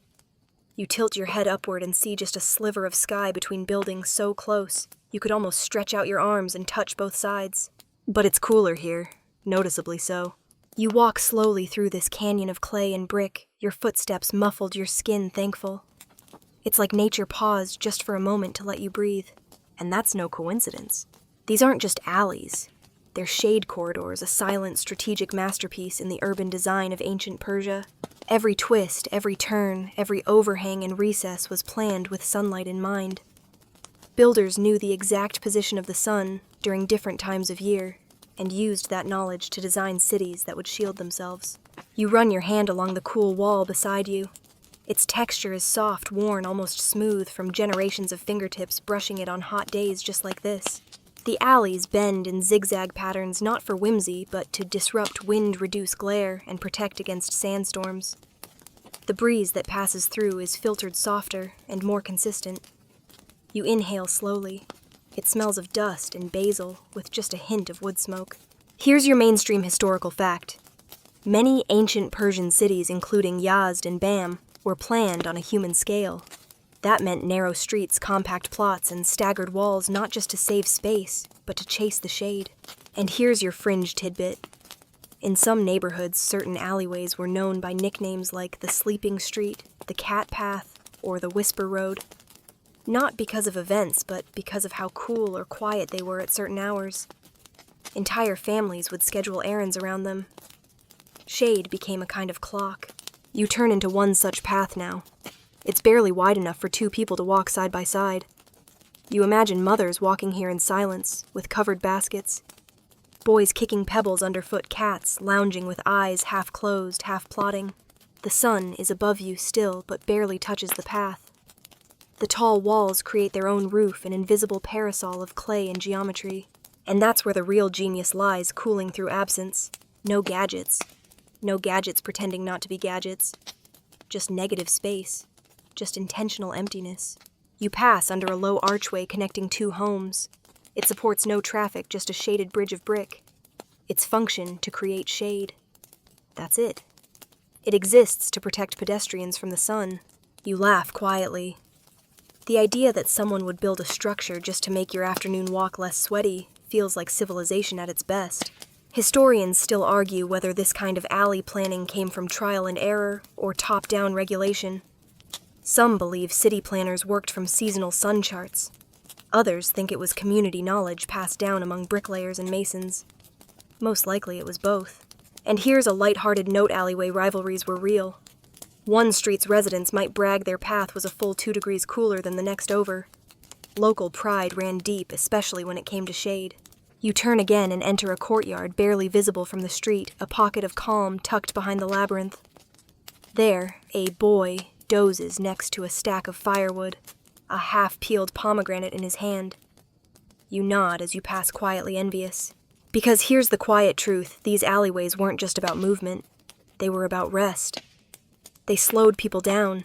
You tilt your head upward and see just a sliver of sky between buildings so close, you could almost stretch out your arms and touch both sides. But it's cooler here, noticeably so. You walk slowly through this canyon of clay and brick, your footsteps muffled, your skin thankful. It's like nature paused just for a moment to let you breathe. And that's no coincidence. These aren't just alleys. They're shade corridors, a silent, strategic masterpiece in the urban design of ancient Persia. Every twist, every turn, every overhang and recess was planned with sunlight in mind. Builders knew the exact position of the sun during different times of year, and used that knowledge to design cities that would shield themselves. You run your hand along the cool wall beside you. Its texture is soft, worn, almost smooth from generations of fingertips brushing it on hot days just like this. The alleys bend in zigzag patterns not for whimsy, but to disrupt wind, reduce glare, and protect against sandstorms. The breeze that passes through is filtered softer and more consistent. You inhale slowly. It smells of dust and basil, with just a hint of wood smoke. Here's your mainstream historical fact. Many ancient Persian cities, including Yazd and Bam, were planned on a human scale. That meant narrow streets, compact plots, and staggered walls not just to save space, but to chase the shade. And here's your fringe tidbit. In some neighborhoods, certain alleyways were known by nicknames like the Sleeping Street, the Cat Path, or the Whisper Road. Not because of events, but because of how cool or quiet they were at certain hours. Entire families would schedule errands around them. Shade became a kind of clock. You turn into one such path now. It's barely wide enough for two people to walk side by side. You imagine mothers walking here in silence, with covered baskets. Boys kicking pebbles underfoot, cats lounging with eyes half closed, half plotting. The sun is above you still, but barely touches the path. The tall walls create their own roof, an invisible parasol of clay and geometry. And that's where the real genius lies, cooling through absence. No gadgets. No gadgets pretending not to be gadgets. Just negative space. Just intentional emptiness. You pass under a low archway connecting two homes. It supports no traffic, just a shaded bridge of brick. Its function to create shade. That's it. It exists to protect pedestrians from the sun. You laugh quietly. The idea that someone would build a structure just to make your afternoon walk less sweaty feels like civilization at its best. Historians still argue whether this kind of alley planning came from trial and error or top-down regulation. Some believe city planners worked from seasonal sun charts. Others think it was community knowledge passed down among bricklayers and masons. Most likely it was both. And here's a light-hearted note: alleyway rivalries were real. One street's residents might brag their path was a full 2 degrees cooler than the next over. Local pride ran deep, especially when it came to shade. You turn again and enter a courtyard barely visible from the street, a pocket of calm tucked behind the labyrinth. There, a boy dozes next to a stack of firewood, a half-peeled pomegranate in his hand. You nod as you pass, quietly envious. Because here's the quiet truth: these alleyways weren't just about movement. They were about rest. They slowed people down,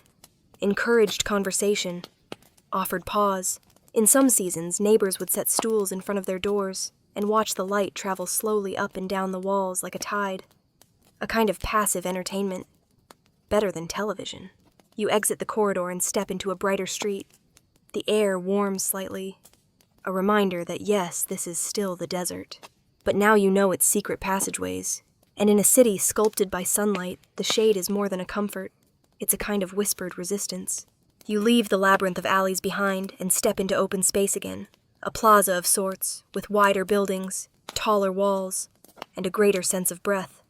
encouraged conversation, offered pause. In some seasons, neighbors would set stools in front of their doors and watch the light travel slowly up and down the walls like a tide. A kind of passive entertainment. Better than television. You exit the corridor and step into a brighter street. The air warms slightly. A reminder that yes, this is still the desert. But now you know its secret passageways. And in a city sculpted by sunlight, the shade is more than a comfort. It's a kind of whispered resistance. You leave the labyrinth of alleys behind and step into open space again. A plaza of sorts, with wider buildings, taller walls, and a greater sense of breath.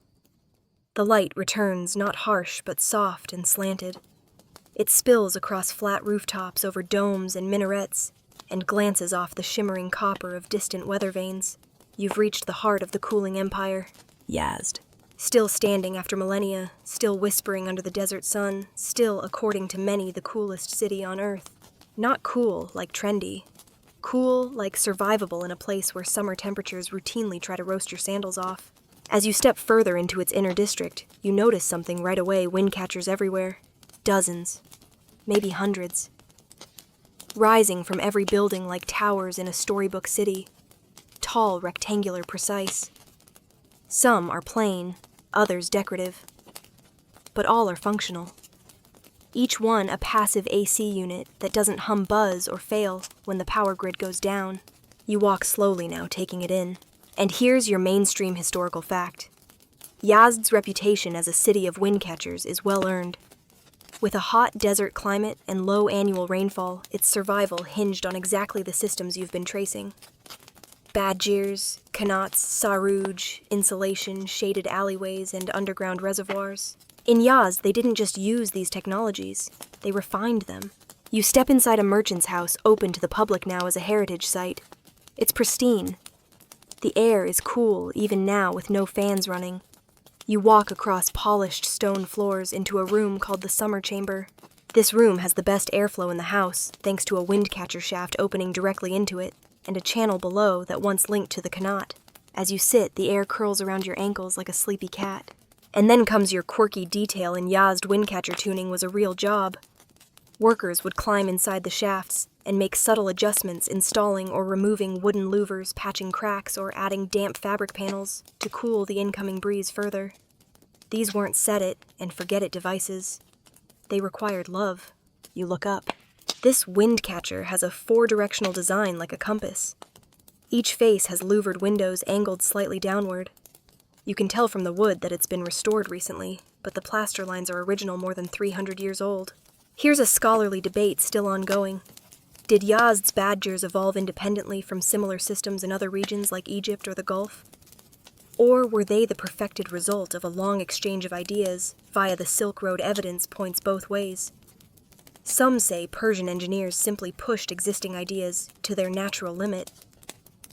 The light returns, not harsh, but soft and slanted. It spills across flat rooftops, over domes and minarets, and glances off the shimmering copper of distant weather vanes. You've reached the heart of the cooling empire. Yazd. Still standing after millennia, still whispering under the desert sun, still, according to many, the coolest city on Earth. Not cool like trendy. Cool like survivable in a place where summer temperatures routinely try to roast your sandals off. As you step further into its inner district, you notice something right away: windcatchers everywhere. Dozens. Maybe hundreds. Rising from every building like towers in a storybook city. Tall, rectangular, precise. Some are plain, others decorative. But all are functional. Each one a passive AC unit that doesn't buzz or fail when the power grid goes down. You walk slowly now, taking it in. And here's your mainstream historical fact. Yazd's reputation as a city of windcatchers is well earned. With a hot desert climate and low annual rainfall, its survival hinged on exactly the systems you've been tracing. Badgirs, qanats, saruj, insulation, shaded alleyways, and underground reservoirs. In Yazd, they didn't just use these technologies, they refined them. You step inside a merchant's house open to the public now as a heritage site. It's pristine. The air is cool, even now, with no fans running. You walk across polished stone floors into a room called the summer chamber. This room has the best airflow in the house, thanks to a windcatcher shaft opening directly into it, and a channel below that once linked to the qanat. As you sit, the air curls around your ankles like a sleepy cat. And then comes your quirky detail: in Yazd, windcatcher tuning was a real job. Workers would climb inside the shafts and make subtle adjustments, installing or removing wooden louvers, patching cracks, or adding damp fabric panels to cool the incoming breeze further. These weren't set-it-and-forget-it devices. They required love. You look up. This windcatcher has a 4-directional design like a compass. Each face has louvered windows angled slightly downward. You can tell from the wood that it's been restored recently, but the plaster lines are original, more than 300 years old. Here's a scholarly debate still ongoing. Did Yazd's badgers evolve independently from similar systems in other regions like Egypt or the Gulf? Or were they the perfected result of a long exchange of ideas via the Silk Road? Evidence points both ways. Some say Persian engineers simply pushed existing ideas to their natural limit.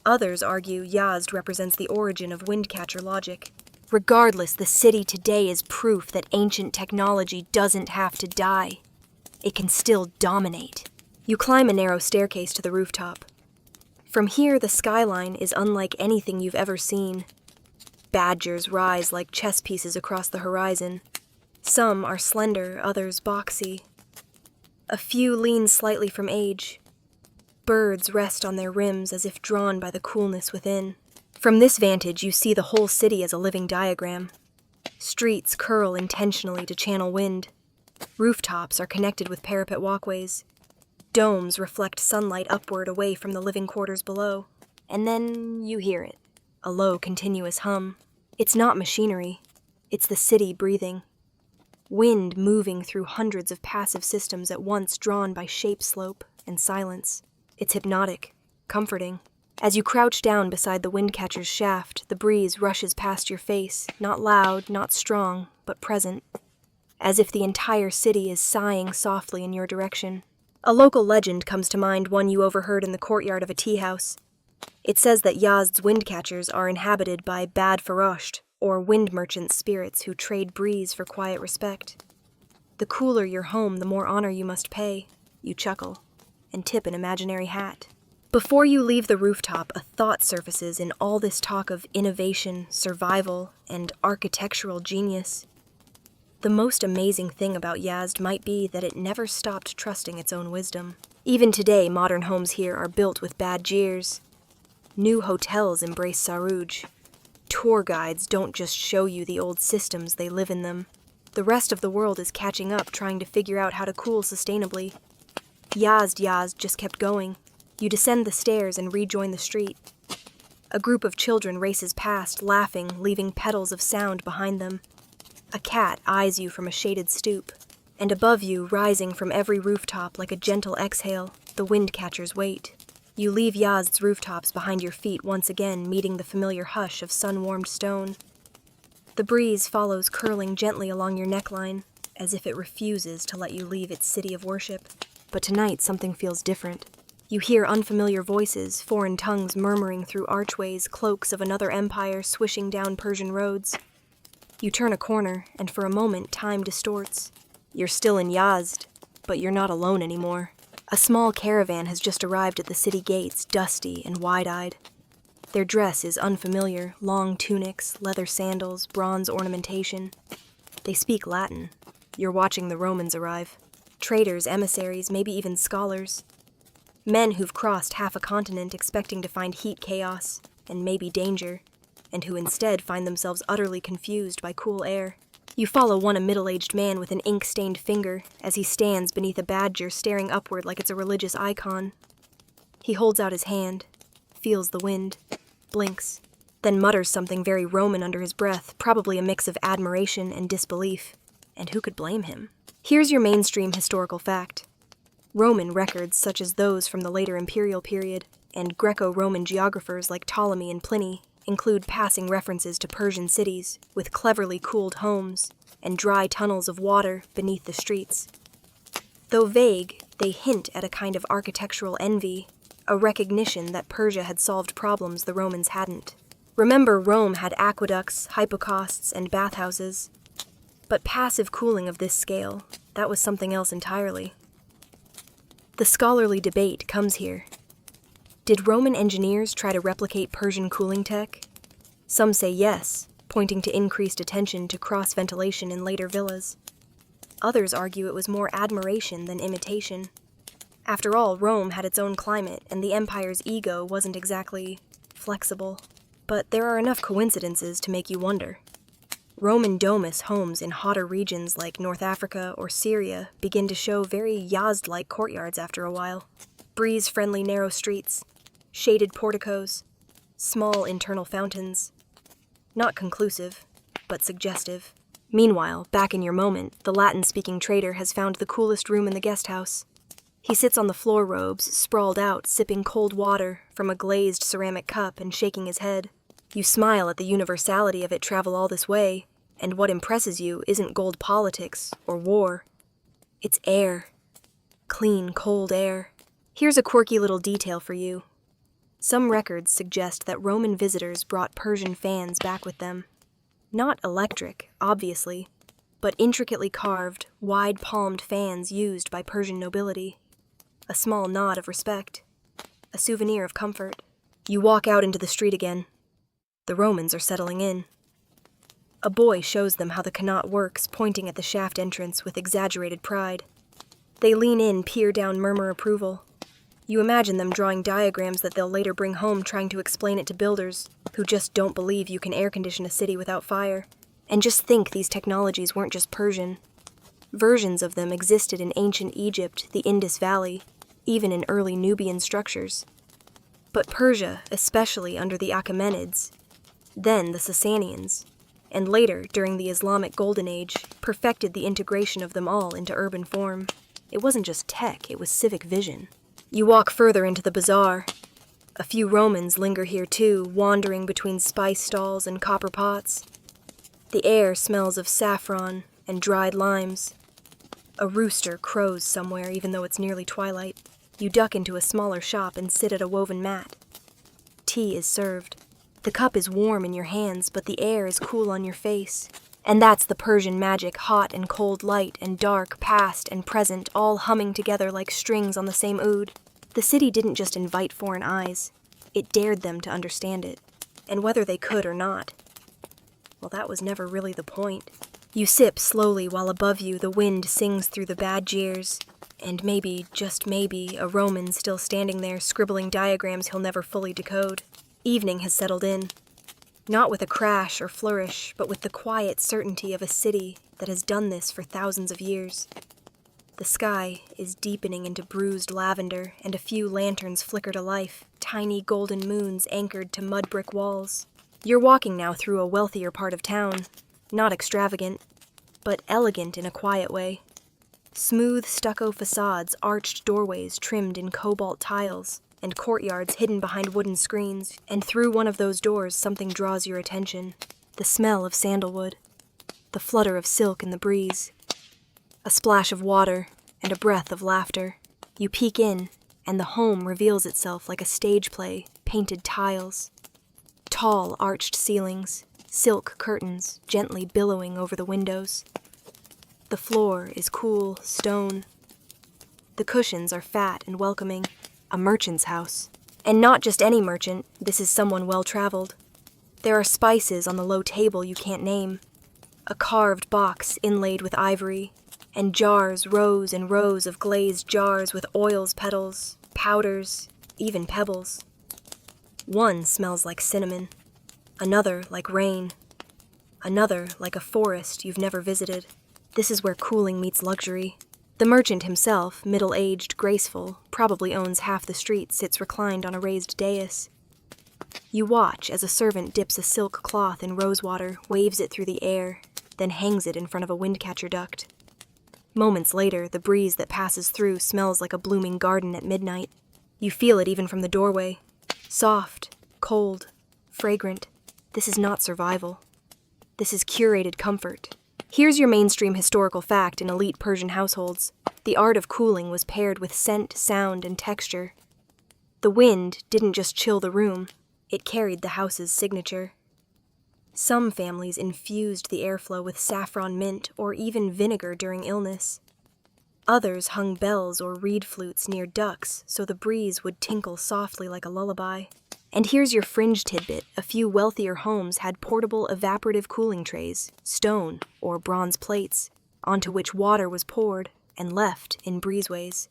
Others argue Yazd represents the origin of windcatcher logic. Regardless, the city today is proof that ancient technology doesn't have to die. It can still dominate. You climb a narrow staircase to the rooftop. From here, the skyline is unlike anything you've ever seen. Badgers rise like chess pieces across the horizon. Some are slender, others boxy. A few lean slightly from age. Birds rest on their rims as if drawn by the coolness within. From this vantage, you see the whole city as a living diagram. Streets curl intentionally to channel wind. Rooftops are connected with parapet walkways. Domes reflect sunlight upward away from the living quarters below. And then you hear it, a low, continuous hum. It's not machinery. It's the city breathing. Wind moving through hundreds of passive systems at once, drawn by shape, slope, and silence. It's hypnotic, comforting. As you crouch down beside the Windcatcher's shaft, the breeze rushes past your face, not loud, not strong, but present, as if the entire city is sighing softly in your direction. A local legend comes to mind, one you overheard in the courtyard of a tea house. It says that Yazd's Windcatchers are inhabited by bad farosht, or wind merchant spirits who trade breeze for quiet respect. The cooler your home, the more honor you must pay. You chuckle, and tip an imaginary hat. Before you leave the rooftop, a thought surfaces in all this talk of innovation, survival, and architectural genius. The most amazing thing about Yazd might be that it never stopped trusting its own wisdom. Even today, modern homes here are built with bad jeers. New hotels embrace Saruj. Tour guides don't just show you the old systems, they live in them. The rest of the world is catching up, trying to figure out how to cool sustainably. Yazd just kept going. You descend the stairs and rejoin the street. A group of children races past, laughing, leaving petals of sound behind them. A cat eyes you from a shaded stoop, and above you, rising from every rooftop like a gentle exhale, the Windcatchers wait. You leave Yazd's rooftops behind your feet once again, meeting the familiar hush of sun-warmed stone. The breeze follows, curling gently along your neckline, as if it refuses to let you leave its city of worship. But tonight, something feels different. You hear unfamiliar voices, foreign tongues murmuring through archways, cloaks of another empire swishing down Persian roads. You turn a corner, and for a moment, time distorts. You're still in Yazd, but you're not alone anymore. A small caravan has just arrived at the city gates, dusty and wide-eyed. Their dress is unfamiliar, long tunics, leather sandals, bronze ornamentation. They speak Latin. You're watching the Romans arrive. Traders, emissaries, maybe even scholars. Men who've crossed half a continent expecting to find heat chaos, and maybe danger, and who instead find themselves utterly confused by cool air. You follow a middle-aged man with an ink-stained finger as he stands beneath a badger staring upward like it's a religious icon. He holds out his hand, feels the wind, blinks, then mutters something very Roman under his breath, probably a mix of admiration and disbelief. And who could blame him? Here's your mainstream historical fact. Roman records such as those from the later imperial period, and Greco-Roman geographers like Ptolemy and Pliny, include passing references to Persian cities with cleverly cooled homes and dry tunnels of water beneath the streets. Though vague, they hint at a kind of architectural envy, a recognition that Persia had solved problems the Romans hadn't. Remember, Rome had aqueducts, hypocausts, and bathhouses. But passive cooling of this scale, that was something else entirely. The scholarly debate comes here. Did Roman engineers try to replicate Persian cooling tech? Some say yes, pointing to increased attention to cross-ventilation in later villas. Others argue it was more admiration than imitation. After all, Rome had its own climate, and the empire's ego wasn't exactly flexible. But there are enough coincidences to make you wonder. Roman domus homes in hotter regions like North Africa or Syria begin to show very Yazd-like courtyards after a while. Breeze-friendly narrow streets, shaded porticos, small internal fountains. Not conclusive, but suggestive. Meanwhile, back in your moment, the Latin-speaking trader has found the coolest room in the guest house. He sits on the floor robes, sprawled out, sipping cold water from a glazed ceramic cup and shaking his head. You smile at the universality of it travel all this way, and what impresses you isn't gold politics or war. It's air. Clean, cold air. Here's a quirky little detail for you. Some records suggest that Roman visitors brought Persian fans back with them. Not electric, obviously, but intricately carved, wide-palmed fans used by Persian nobility. A small nod of respect. A souvenir of comfort. You walk out into the street again. The Romans are settling in. A boy shows them how the qanat works, pointing at the shaft entrance with exaggerated pride. They lean in, peer down, murmur approval. You imagine them drawing diagrams that they'll later bring home, trying to explain it to builders who just don't believe you can air condition a city without fire. And just think, these technologies weren't just Persian. Versions of them existed in ancient Egypt, the Indus Valley, even in early Nubian structures. But Persia, especially under the Achaemenids, then the Sasanians, and later, during the Islamic Golden Age, perfected the integration of them all into urban form. It wasn't just tech, it was civic vision. You walk further into the bazaar. A few Romans linger here too, wandering between spice stalls and copper pots. The air smells of saffron and dried limes. A rooster crows somewhere, even though it's nearly twilight. You duck into a smaller shop and sit at a woven mat. Tea is served. The cup is warm in your hands, but the air is cool on your face. And that's the Persian magic, hot and cold light and dark, past and present, all humming together like strings on the same oud. The city didn't just invite foreign eyes. It dared them to understand it. And whether they could or not, well, that was never really the point. You sip slowly while above you the wind sings through the bad jeers. And maybe, just maybe, a Roman still standing there scribbling diagrams he'll never fully decode. Evening has settled in. Not with a crash or flourish, but with the quiet certainty of a city that has done this for thousands of years. The sky is deepening into bruised lavender, and a few lanterns flicker to life, tiny golden moons anchored to mud brick walls. You're walking now through a wealthier part of town, not extravagant, but elegant in a quiet way. Smooth stucco facades, arched doorways trimmed in cobalt tiles, and courtyards hidden behind wooden screens, and through one of those doors something draws your attention. The smell of sandalwood, the flutter of silk in the breeze, a splash of water, and a breath of laughter. You peek in, and the home reveals itself like a stage play, painted tiles. Tall, arched ceilings, silk curtains gently billowing over the windows. The floor is cool stone. The cushions are fat and welcoming. A merchant's house. And not just any merchant, this is someone well-traveled. There are spices on the low table you can't name. A carved box inlaid with ivory, and jars, rows and rows of glazed jars with oils, petals, powders, even pebbles. One smells like cinnamon, another like rain, another like a forest you've never visited. This is where cooling meets luxury. The merchant himself, middle-aged, graceful, probably owns half the street, sits reclined on a raised dais. You watch as a servant dips a silk cloth in rosewater, waves it through the air, then hangs it in front of a windcatcher duct. Moments later, the breeze that passes through smells like a blooming garden at midnight. You feel it even from the doorway. Soft, cold, fragrant. This is not survival. This is curated comfort. Here's your mainstream historical fact in elite Persian households. The art of cooling was paired with scent, sound, and texture. The wind didn't just chill the room, it carried the house's signature. Some families infused the airflow with saffron mint or even vinegar during illness. Others hung bells or reed flutes near ducts so the breeze would tinkle softly like a lullaby. And here's your fringe tidbit. A few wealthier homes had portable evaporative cooling trays, stone or bronze plates, onto which water was poured and left in breezeways.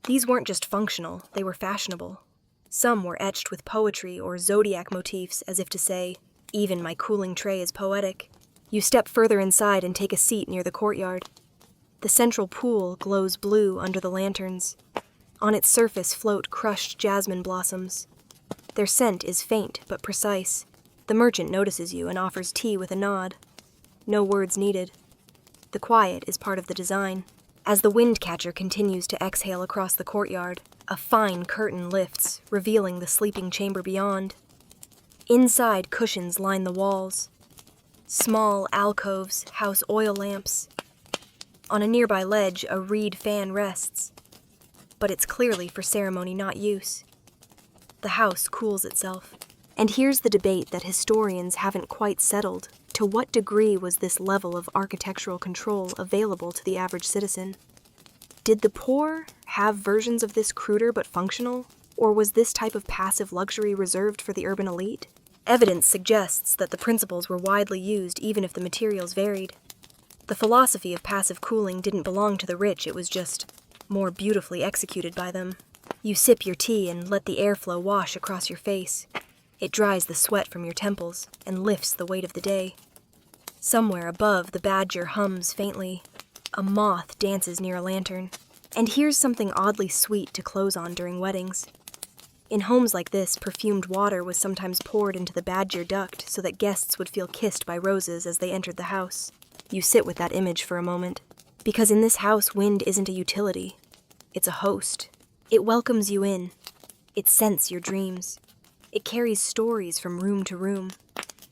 These weren't just functional, they were fashionable. Some were etched with poetry or zodiac motifs, as if to say, even my cooling tray is poetic. You step further inside and take a seat near the courtyard. The central pool glows blue under the lanterns. On its surface float crushed jasmine blossoms. Their scent is faint but precise. The merchant notices you and offers tea with a nod. No words needed. The quiet is part of the design. As the Windcatcher continues to exhale across the courtyard, a fine curtain lifts, revealing the sleeping chamber beyond. Inside, cushions line the walls. Small alcoves house oil lamps. On a nearby ledge, a reed fan rests. But it's clearly for ceremony, not use. The house cools itself. And here's the debate that historians haven't quite settled. To what degree was this level of architectural control available to the average citizen? Did the poor have versions of this cruder but functional? Or was this type of passive luxury reserved for the urban elite? Evidence suggests that the principles were widely used even if the materials varied. The philosophy of passive cooling didn't belong to the rich, it was just more beautifully executed by them. You sip your tea and let the airflow wash across your face. It dries the sweat from your temples and lifts the weight of the day. Somewhere above, the badger hums faintly. A moth dances near a lantern. And here's something oddly sweet to close on during weddings. In homes like this, perfumed water was sometimes poured into the badger duct so that guests would feel kissed by roses as they entered the house. You sit with that image for a moment. Because in this house, wind isn't a utility. It's a host. It welcomes you in. It scents your dreams. It carries stories from room to room.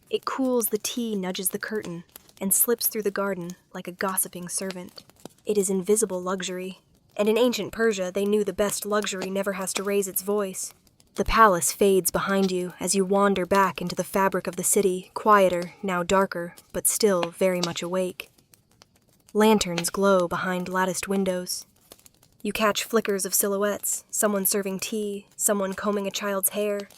It cools the tea, nudges the curtain, and slips through the garden like a gossiping servant. It is invisible luxury. And in ancient Persia, they knew the best luxury never has to raise its voice. The palace fades behind you as you wander back into the fabric of the city, quieter, now darker, but still very much awake. Lanterns glow behind latticed windows. You catch flickers of silhouettes, someone serving tea, someone combing a child's hair,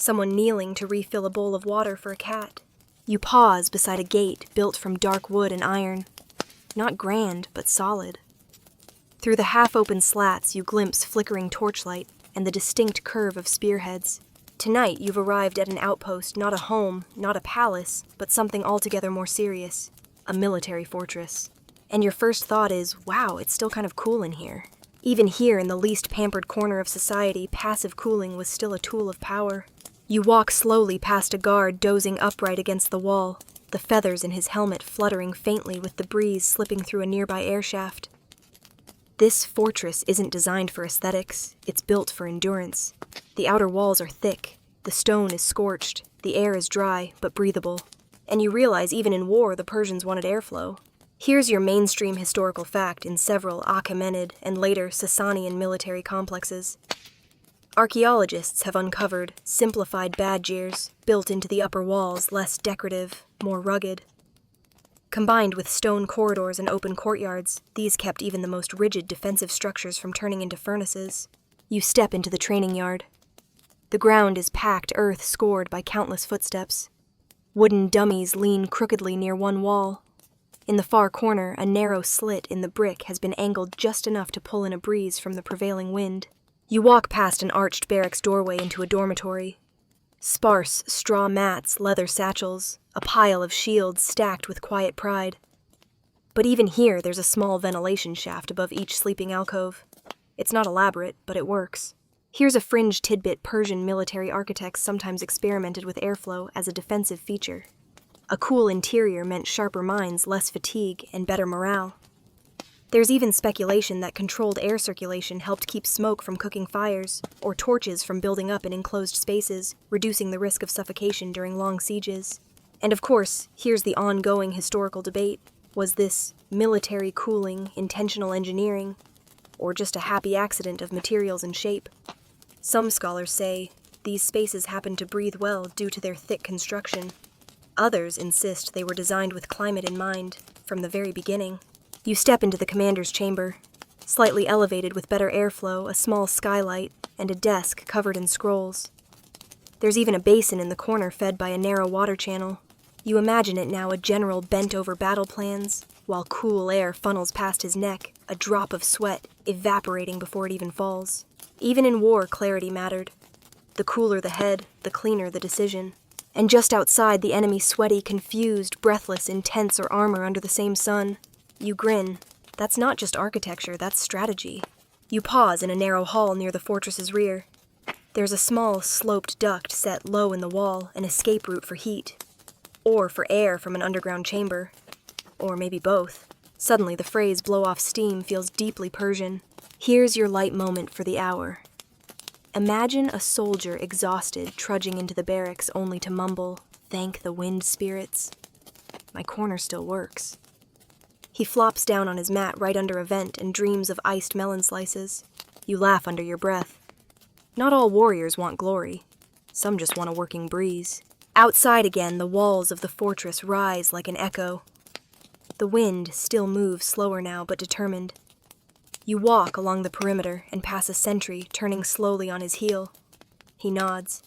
someone kneeling to refill a bowl of water for a cat. You pause beside a gate built from dark wood and iron. Not grand, but solid. Through the half-open slats, you glimpse flickering torchlight and the distinct curve of spearheads. Tonight, you've arrived at an outpost, not a home, not a palace, but something altogether more serious, a military fortress. And your first thought is, wow, it's still kind of cool in here. Even here, in the least pampered corner of society, passive cooling was still a tool of power. You walk slowly past a guard dozing upright against the wall, the feathers in his helmet fluttering faintly with the breeze slipping through a nearby air shaft. This fortress isn't designed for aesthetics, it's built for endurance. The outer walls are thick, the stone is scorched, the air is dry, but breathable. And you realize even in war, the Persians wanted airflow. Here's your mainstream historical fact in several Achaemenid and later Sasanian military complexes. Archaeologists have uncovered simplified badgirs built into the upper walls, less decorative, more rugged. Combined with stone corridors and open courtyards, these kept even the most rigid defensive structures from turning into furnaces. You step into the training yard. The ground is packed earth scored by countless footsteps. Wooden dummies lean crookedly near one wall. In the far corner, a narrow slit in the brick has been angled just enough to pull in a breeze from the prevailing wind. You walk past an arched barracks doorway into a dormitory. Sparse straw mats, leather satchels, a pile of shields stacked with quiet pride. But even here, there's a small ventilation shaft above each sleeping alcove. It's not elaborate, but it works. Here's a fringe tidbit Persian military architects sometimes experimented with airflow as a defensive feature. A cool interior meant sharper minds, less fatigue, and better morale. There's even speculation that controlled air circulation helped keep smoke from cooking fires, or torches from building up in enclosed spaces, reducing the risk of suffocation during long sieges. And of course, here's the ongoing historical debate. Was this military cooling, intentional engineering, or just a happy accident of materials and shape? Some scholars say these spaces happen to breathe well due to their thick construction. Others insist they were designed with climate in mind from the very beginning. You step into the commander's chamber, slightly elevated with better airflow, a small skylight, and a desk covered in scrolls. There's even a basin in the corner fed by a narrow water channel. You imagine it now a general bent over battle plans, while cool air funnels past his neck, a drop of sweat evaporating before it even falls. Even in war, clarity mattered. The cooler the head, the cleaner the decision. And just outside, the enemy sweaty, confused, breathless in tents or armor under the same sun. You grin. That's not just architecture, that's strategy. You pause in a narrow hall near the fortress's rear. There's a small, sloped duct set low in the wall, an escape route for heat. Or for air from an underground chamber. Or maybe both. Suddenly, the phrase blow off steam feels deeply Persian. Here's your light moment for the hour. Imagine a soldier exhausted trudging into the barracks only to mumble, "Thank the wind spirits. My corner still works." He flops down on his mat right under a vent and dreams of iced melon slices. You laugh under your breath. Not all warriors want glory. Some just want a working breeze. Outside again, the walls of the fortress rise like an echo. The wind still moves slower now, but determined. You walk along the perimeter and pass a sentry, turning slowly on his heel. He nods.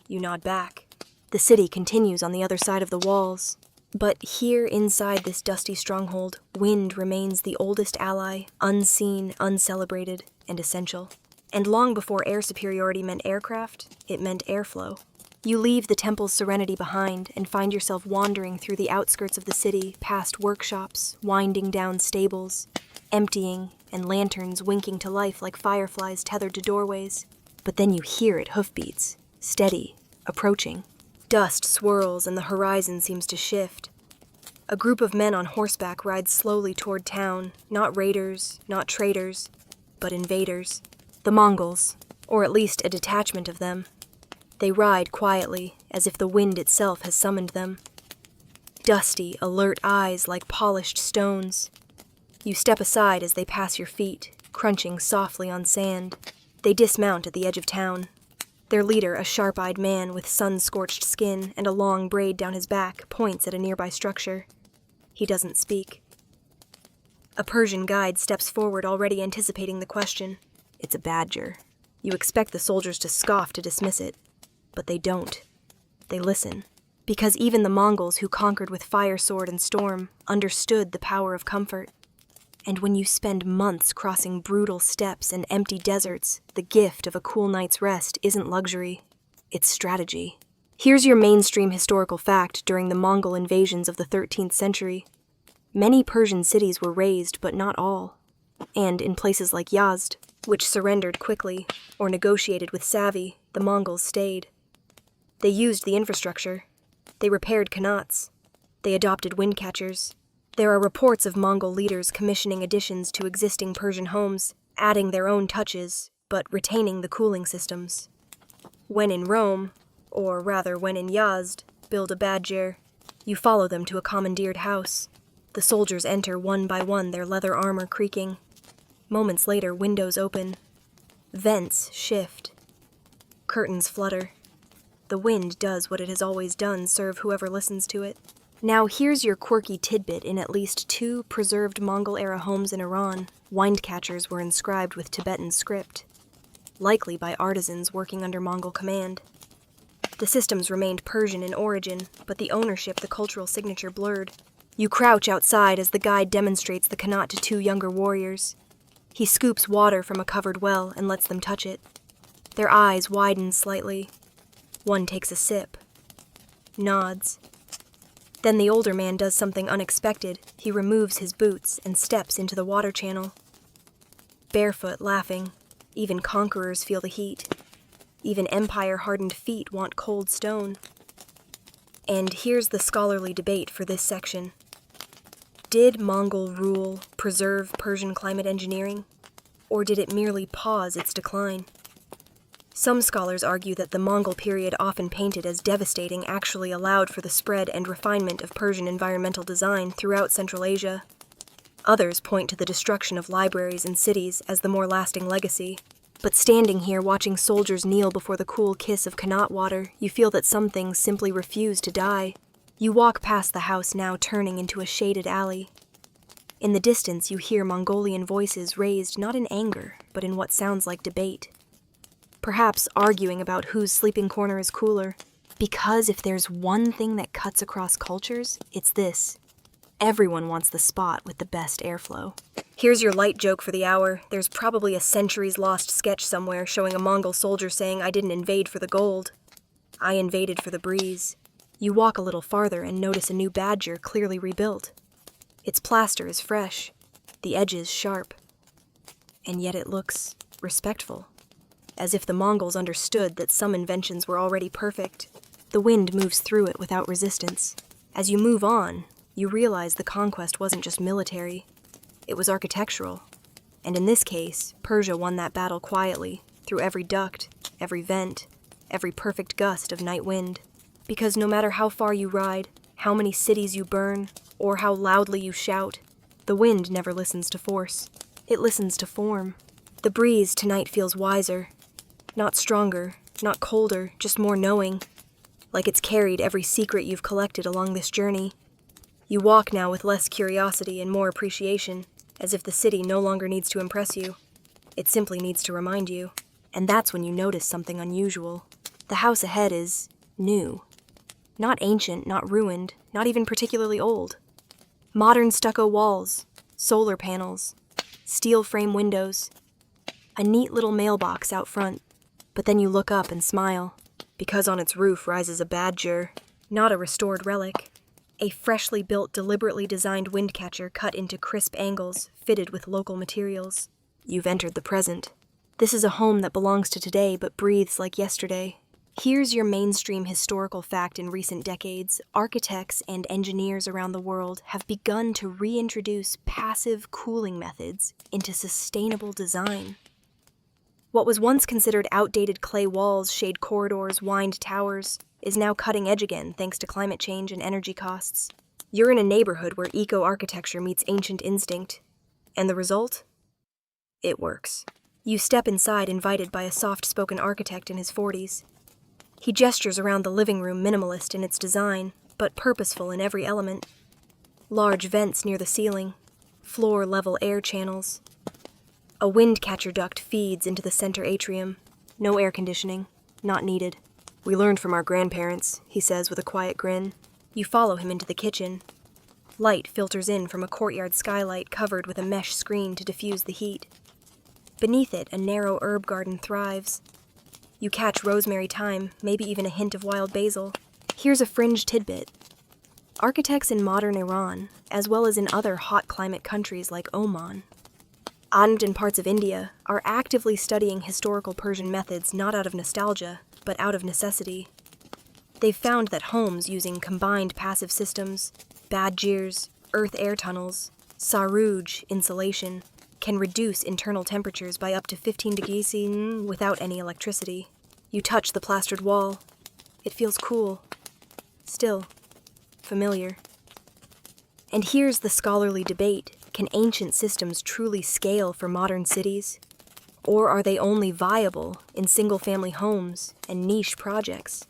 You nod back. The city continues on the other side of the walls. But here inside this dusty stronghold, wind remains the oldest ally, unseen, uncelebrated, and essential. And long before air superiority meant aircraft, it meant airflow. You leave the temple's serenity behind and find yourself wandering through the outskirts of the city, past workshops, winding down stables, emptying, and lanterns winking to life like fireflies tethered to doorways. But then you hear it, hoofbeats, steady, approaching. Dust swirls and the horizon seems to shift. A group of men on horseback rides slowly toward town, not raiders, not traders, but invaders. The Mongols, or at least a detachment of them. They ride quietly, as if the wind itself has summoned them. Dusty, alert eyes like polished stones. You step aside as they pass your feet, crunching softly on sand. They dismount at the edge of town. Their leader, a sharp-eyed man with sun-scorched skin and a long braid down his back, points at a nearby structure. He doesn't speak. A Persian guide steps forward, already anticipating the question. It's a badger. You expect the soldiers to scoff to dismiss it, but they don't. They listen, because even the Mongols who conquered with fire, sword, and storm understood the power of comfort. And when you spend months crossing brutal steppes and empty deserts, the gift of a cool night's rest isn't luxury, it's strategy. Here's your mainstream historical fact during the Mongol invasions of the 13th century. Many Persian cities were razed, but not all. And in places like Yazd, which surrendered quickly or negotiated with savvy, the Mongols stayed. They used the infrastructure. They repaired qanats. They adopted windcatchers. There are reports of Mongol leaders commissioning additions to existing Persian homes, adding their own touches, but retaining the cooling systems. When in Rome, or rather when in Yazd, build a badger, you follow them to a commandeered house. The soldiers enter one by one, their leather armor creaking. Moments later, windows open. Vents shift. Curtains flutter. The wind does what it has always done, serve whoever listens to it. Now here's your quirky tidbit. In at least 2 preserved Mongol-era homes in Iran, windcatchers were inscribed with Tibetan script, likely by artisans working under Mongol command. The systems remained Persian in origin, but the ownership, the cultural signature blurred. You crouch outside as the guide demonstrates the qanat to 2 younger warriors. He scoops water from a covered well and lets them touch it. Their eyes widen slightly. One takes a sip. Nods. Then the older man does something unexpected. He removes his boots and steps into the water channel. Barefoot, laughing. Even conquerors feel the heat. Even empire-hardened feet want cold stone. And here's the scholarly debate for this section. Did Mongol rule preserve Persian climate engineering, or did it merely pause its decline? Some scholars argue that the Mongol period, often painted as devastating, actually allowed for the spread and refinement of Persian environmental design throughout Central Asia. Others point to the destruction of libraries and cities as the more lasting legacy. But standing here watching soldiers kneel before the cool kiss of qanat water, you feel that some things simply refuse to die. You walk past the house, now turning into a shaded alley. In the distance, you hear Mongolian voices raised not in anger, but in what sounds like debate. Perhaps arguing about whose sleeping corner is cooler. Because if there's one thing that cuts across cultures, it's this. Everyone wants the spot with the best airflow. Here's your light joke for the hour. There's probably a centuries-lost sketch somewhere showing a Mongol soldier saying, "I didn't invade for the gold. I invaded for the breeze." You walk a little farther and notice a new badger clearly rebuilt. Its plaster is fresh, the edges sharp. And yet it looks respectful, as if the Mongols understood that some inventions were already perfect. The wind moves through it without resistance. As you move on, you realize the conquest wasn't just military. It was architectural. And in this case, Persia won that battle quietly, through every duct, every vent, every perfect gust of night wind. Because no matter how far you ride, how many cities you burn, or how loudly you shout, the wind never listens to force. It listens to form. The breeze tonight feels wiser. Not stronger, not colder, just more knowing. Like it's carried every secret you've collected along this journey. You walk now with less curiosity and more appreciation, as if the city no longer needs to impress you. It simply needs to remind you. And that's when you notice something unusual. The house ahead is new. Not ancient, not ruined, not even particularly old. Modern stucco walls, solar panels, steel frame windows, a neat little mailbox out front. But then you look up and smile. because on its roof rises a badger, not a restored relic. A freshly built, deliberately designed windcatcher cut into crisp angles, fitted with local materials. You've entered the present. This is a home that belongs to today but breathes like yesterday. Here's your mainstream historical fact. In recent decades, architects and engineers around the world have begun to reintroduce passive cooling methods into sustainable design. What was once considered outdated clay walls, shade corridors, wind towers, is now cutting edge again thanks to climate change and energy costs. You're in a neighborhood where eco-architecture meets ancient instinct. And the result? It works. You step inside invited by a soft-spoken architect in his 40s. He gestures around the living room, minimalist in its design, but purposeful in every element. Large vents near the ceiling, floor-level air channels. A windcatcher duct feeds into the center atrium. No air conditioning, not needed. We learned from our grandparents, he says with a quiet grin. You follow him into the kitchen. Light filters in from a courtyard skylight covered with a mesh screen to diffuse the heat. Beneath it, a narrow herb garden thrives. You catch rosemary, thyme, maybe even a hint of wild basil. Here's a fringe tidbit. Architects in modern Iran, as well as in other hot climate countries like Oman, and in parts of India, are actively studying historical Persian methods not out of nostalgia, but out of necessity. They've found that homes using combined passive systems, badgirs, earth-air tunnels, saruj insulation, can reduce internal temperatures by up to 15 degrees Celsius without any electricity. You touch the plastered wall. It feels cool. Still. Familiar. And here's the scholarly debate. Can ancient systems truly scale for modern cities? Or are they only viable in single-family homes and niche projects?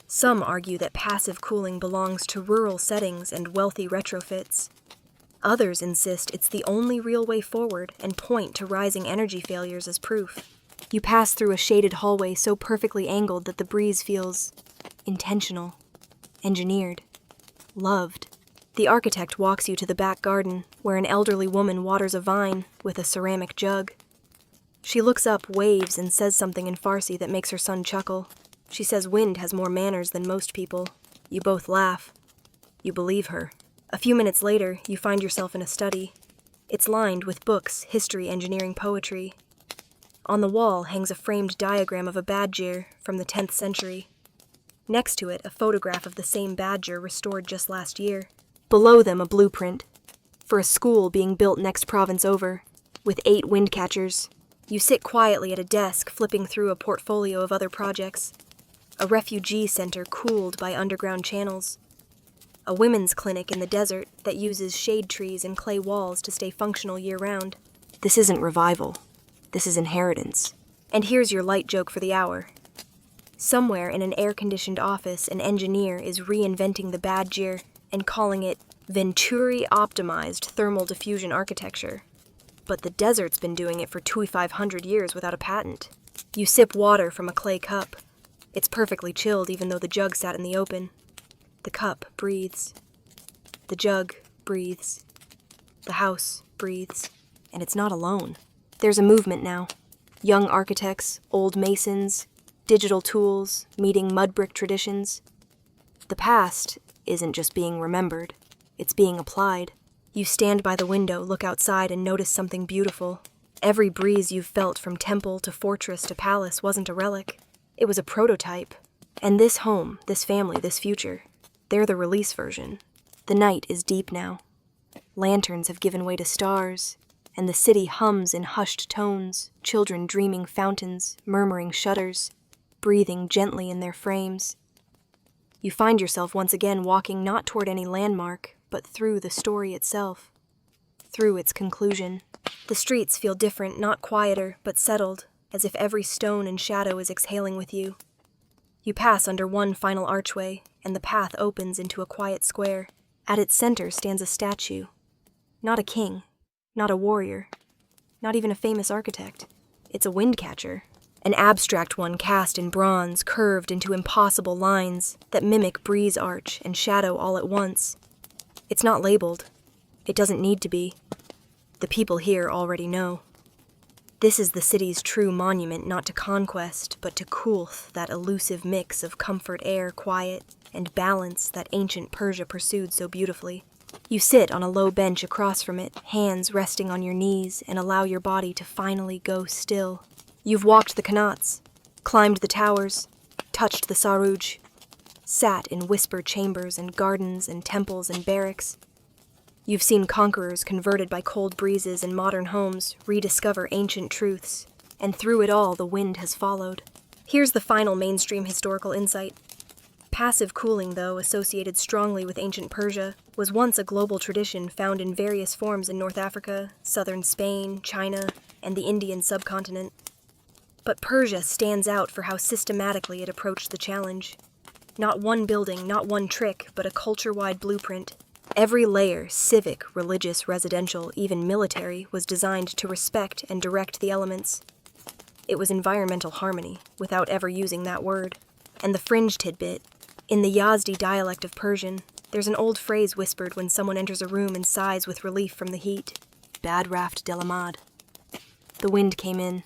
Some argue that passive cooling belongs to rural settings and wealthy retrofits. Others insist it's the only real way forward and point to rising energy failures as proof. You pass through a shaded hallway so perfectly angled that the breeze feels intentional, engineered, loved. The architect walks you to the back garden, where an elderly woman waters a vine with a ceramic jug. She looks up, waves, and says something in Farsi that makes her son chuckle. She says wind has more manners than most people. You both laugh. You believe her. A few minutes later, you find yourself in a study. It's lined with books, history, engineering, poetry. On the wall hangs a framed diagram of a badger from the 10th century. Next to it, a photograph of the same badger restored just last year. Below them, a blueprint for a school being built next province over, with 8 windcatchers. You sit quietly at a desk, flipping through a portfolio of other projects. A refugee center cooled by underground channels. A women's clinic in the desert that uses shade trees and clay walls to stay functional year-round. This isn't revival. This is inheritance. And here's your light joke for the hour. Somewhere in an air-conditioned office, an engineer is reinventing the badger and calling it Venturi-optimized thermal diffusion architecture. But the desert's been doing it for 2,500 years without a patent. You sip water from a clay cup. It's perfectly chilled even though the jug sat in the open. The cup breathes. The jug breathes. The house breathes. And it's not alone. There's a movement now. Young architects, old masons, digital tools, meeting mud brick traditions. The past isn't just being remembered. It's being applied. You stand by the window, look outside, and notice something beautiful. Every breeze you've felt from temple to fortress to palace wasn't a relic. It was a prototype. And this home, this family, this future, they're the release version. The night is deep now. Lanterns have given way to stars, and the city hums in hushed tones, children dreaming fountains, murmuring shutters, breathing gently in their frames. You find yourself once again walking not toward any landmark, but through the story itself, through its conclusion. The streets feel different, not quieter, but settled, as if every stone and shadow is exhaling with you. You pass under one final archway, and the path opens into a quiet square. At its center stands a statue. Not a king, not a warrior, not even a famous architect. It's a windcatcher, an abstract one cast in bronze, curved into impossible lines that mimic breeze arch and shadow all at once. It's not labeled. It doesn't need to be. The people here already know. This is the city's true monument, not to conquest, but to Kulth, that elusive mix of comfort air, quiet, and balance that ancient Persia pursued so beautifully. You sit on a low bench across from it, hands resting on your knees, and allow your body to finally go still. You've walked the qanats, climbed the towers, touched the saruj, sat in whispered chambers and gardens and temples and barracks. You've seen conquerors converted by cold breezes in modern homes rediscover ancient truths, and through it all the wind has followed. Here's the final mainstream historical insight. Passive cooling, though associated strongly with ancient Persia, was once a global tradition found in various forms in North Africa, southern Spain, China, and the Indian subcontinent. But Persia stands out for how systematically it approached the challenge. Not one building, not one trick, but a culture-wide blueprint. Every layer, civic, religious, residential, even military, was designed to respect and direct the elements. It was environmental harmony, without ever using that word. And the fringe tidbit. In the Yazdi dialect of Persian, there's an old phrase whispered when someone enters a room and sighs with relief from the heat. Bad raft delamad. The wind came in.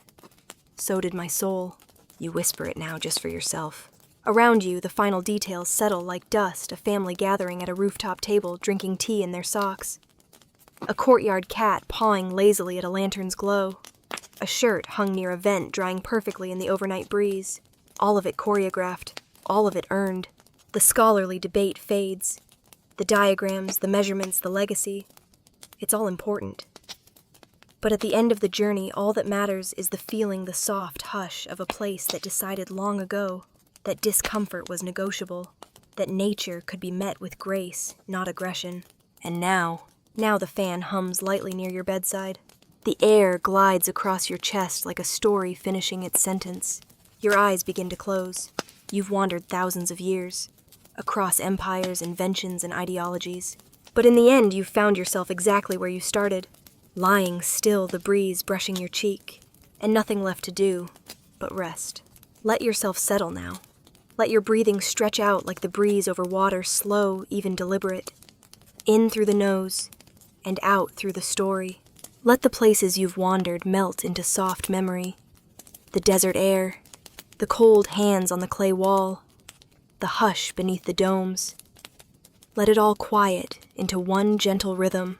So did my soul. You whisper it now just for yourself. Around you, the final details settle like dust, a family gathering at a rooftop table drinking tea in their socks. A courtyard cat pawing lazily at a lantern's glow. A shirt hung near a vent drying perfectly in the overnight breeze. All of it choreographed, all of it earned. The scholarly debate fades. The diagrams, the measurements, the legacy. It's all important. But at the end of the journey, all that matters is the feeling, the soft hush of a place that decided long ago that discomfort was negotiable, that nature could be met with grace, not aggression. And now the fan hums lightly near your bedside. The air glides across your chest like a story finishing its sentence. Your eyes begin to close. You've wandered thousands of years, across empires, inventions, and ideologies. But in the end, you've found yourself exactly where you started, lying still, the breeze brushing your cheek, and nothing left to do but rest. Let yourself settle now. Let your breathing stretch out like the breeze over water, slow, even deliberate. In through the nose, and out through the story. Let the places you've wandered melt into soft memory. The desert air, the cold hands on the clay wall, the hush beneath the domes. Let it all quiet into one gentle rhythm,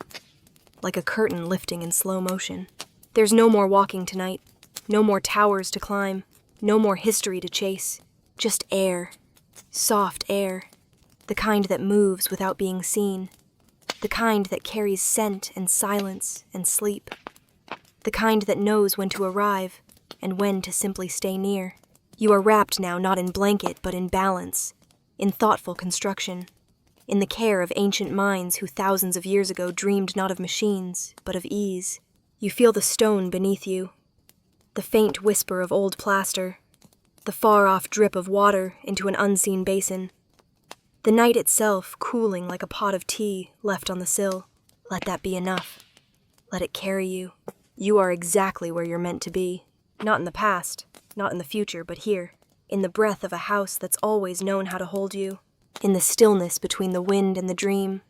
like a curtain lifting in slow motion. There's no more walking tonight, no more towers to climb, no more history to chase. Just air, soft air, the kind that moves without being seen, the kind that carries scent and silence and sleep, the kind that knows when to arrive and when to simply stay near. You are wrapped now not in blanket but in balance, in thoughtful construction, in the care of ancient minds who thousands of years ago dreamed not of machines but of ease. You feel the stone beneath you, the faint whisper of old plaster, the far-off drip of water into an unseen basin. The night itself cooling like a pot of tea left on the sill. Let that be enough. Let it carry you. You are exactly where you're meant to be. Not in the past, not in the future, but here. In the breath of a house that's always known how to hold you. In the stillness between the wind and the dream.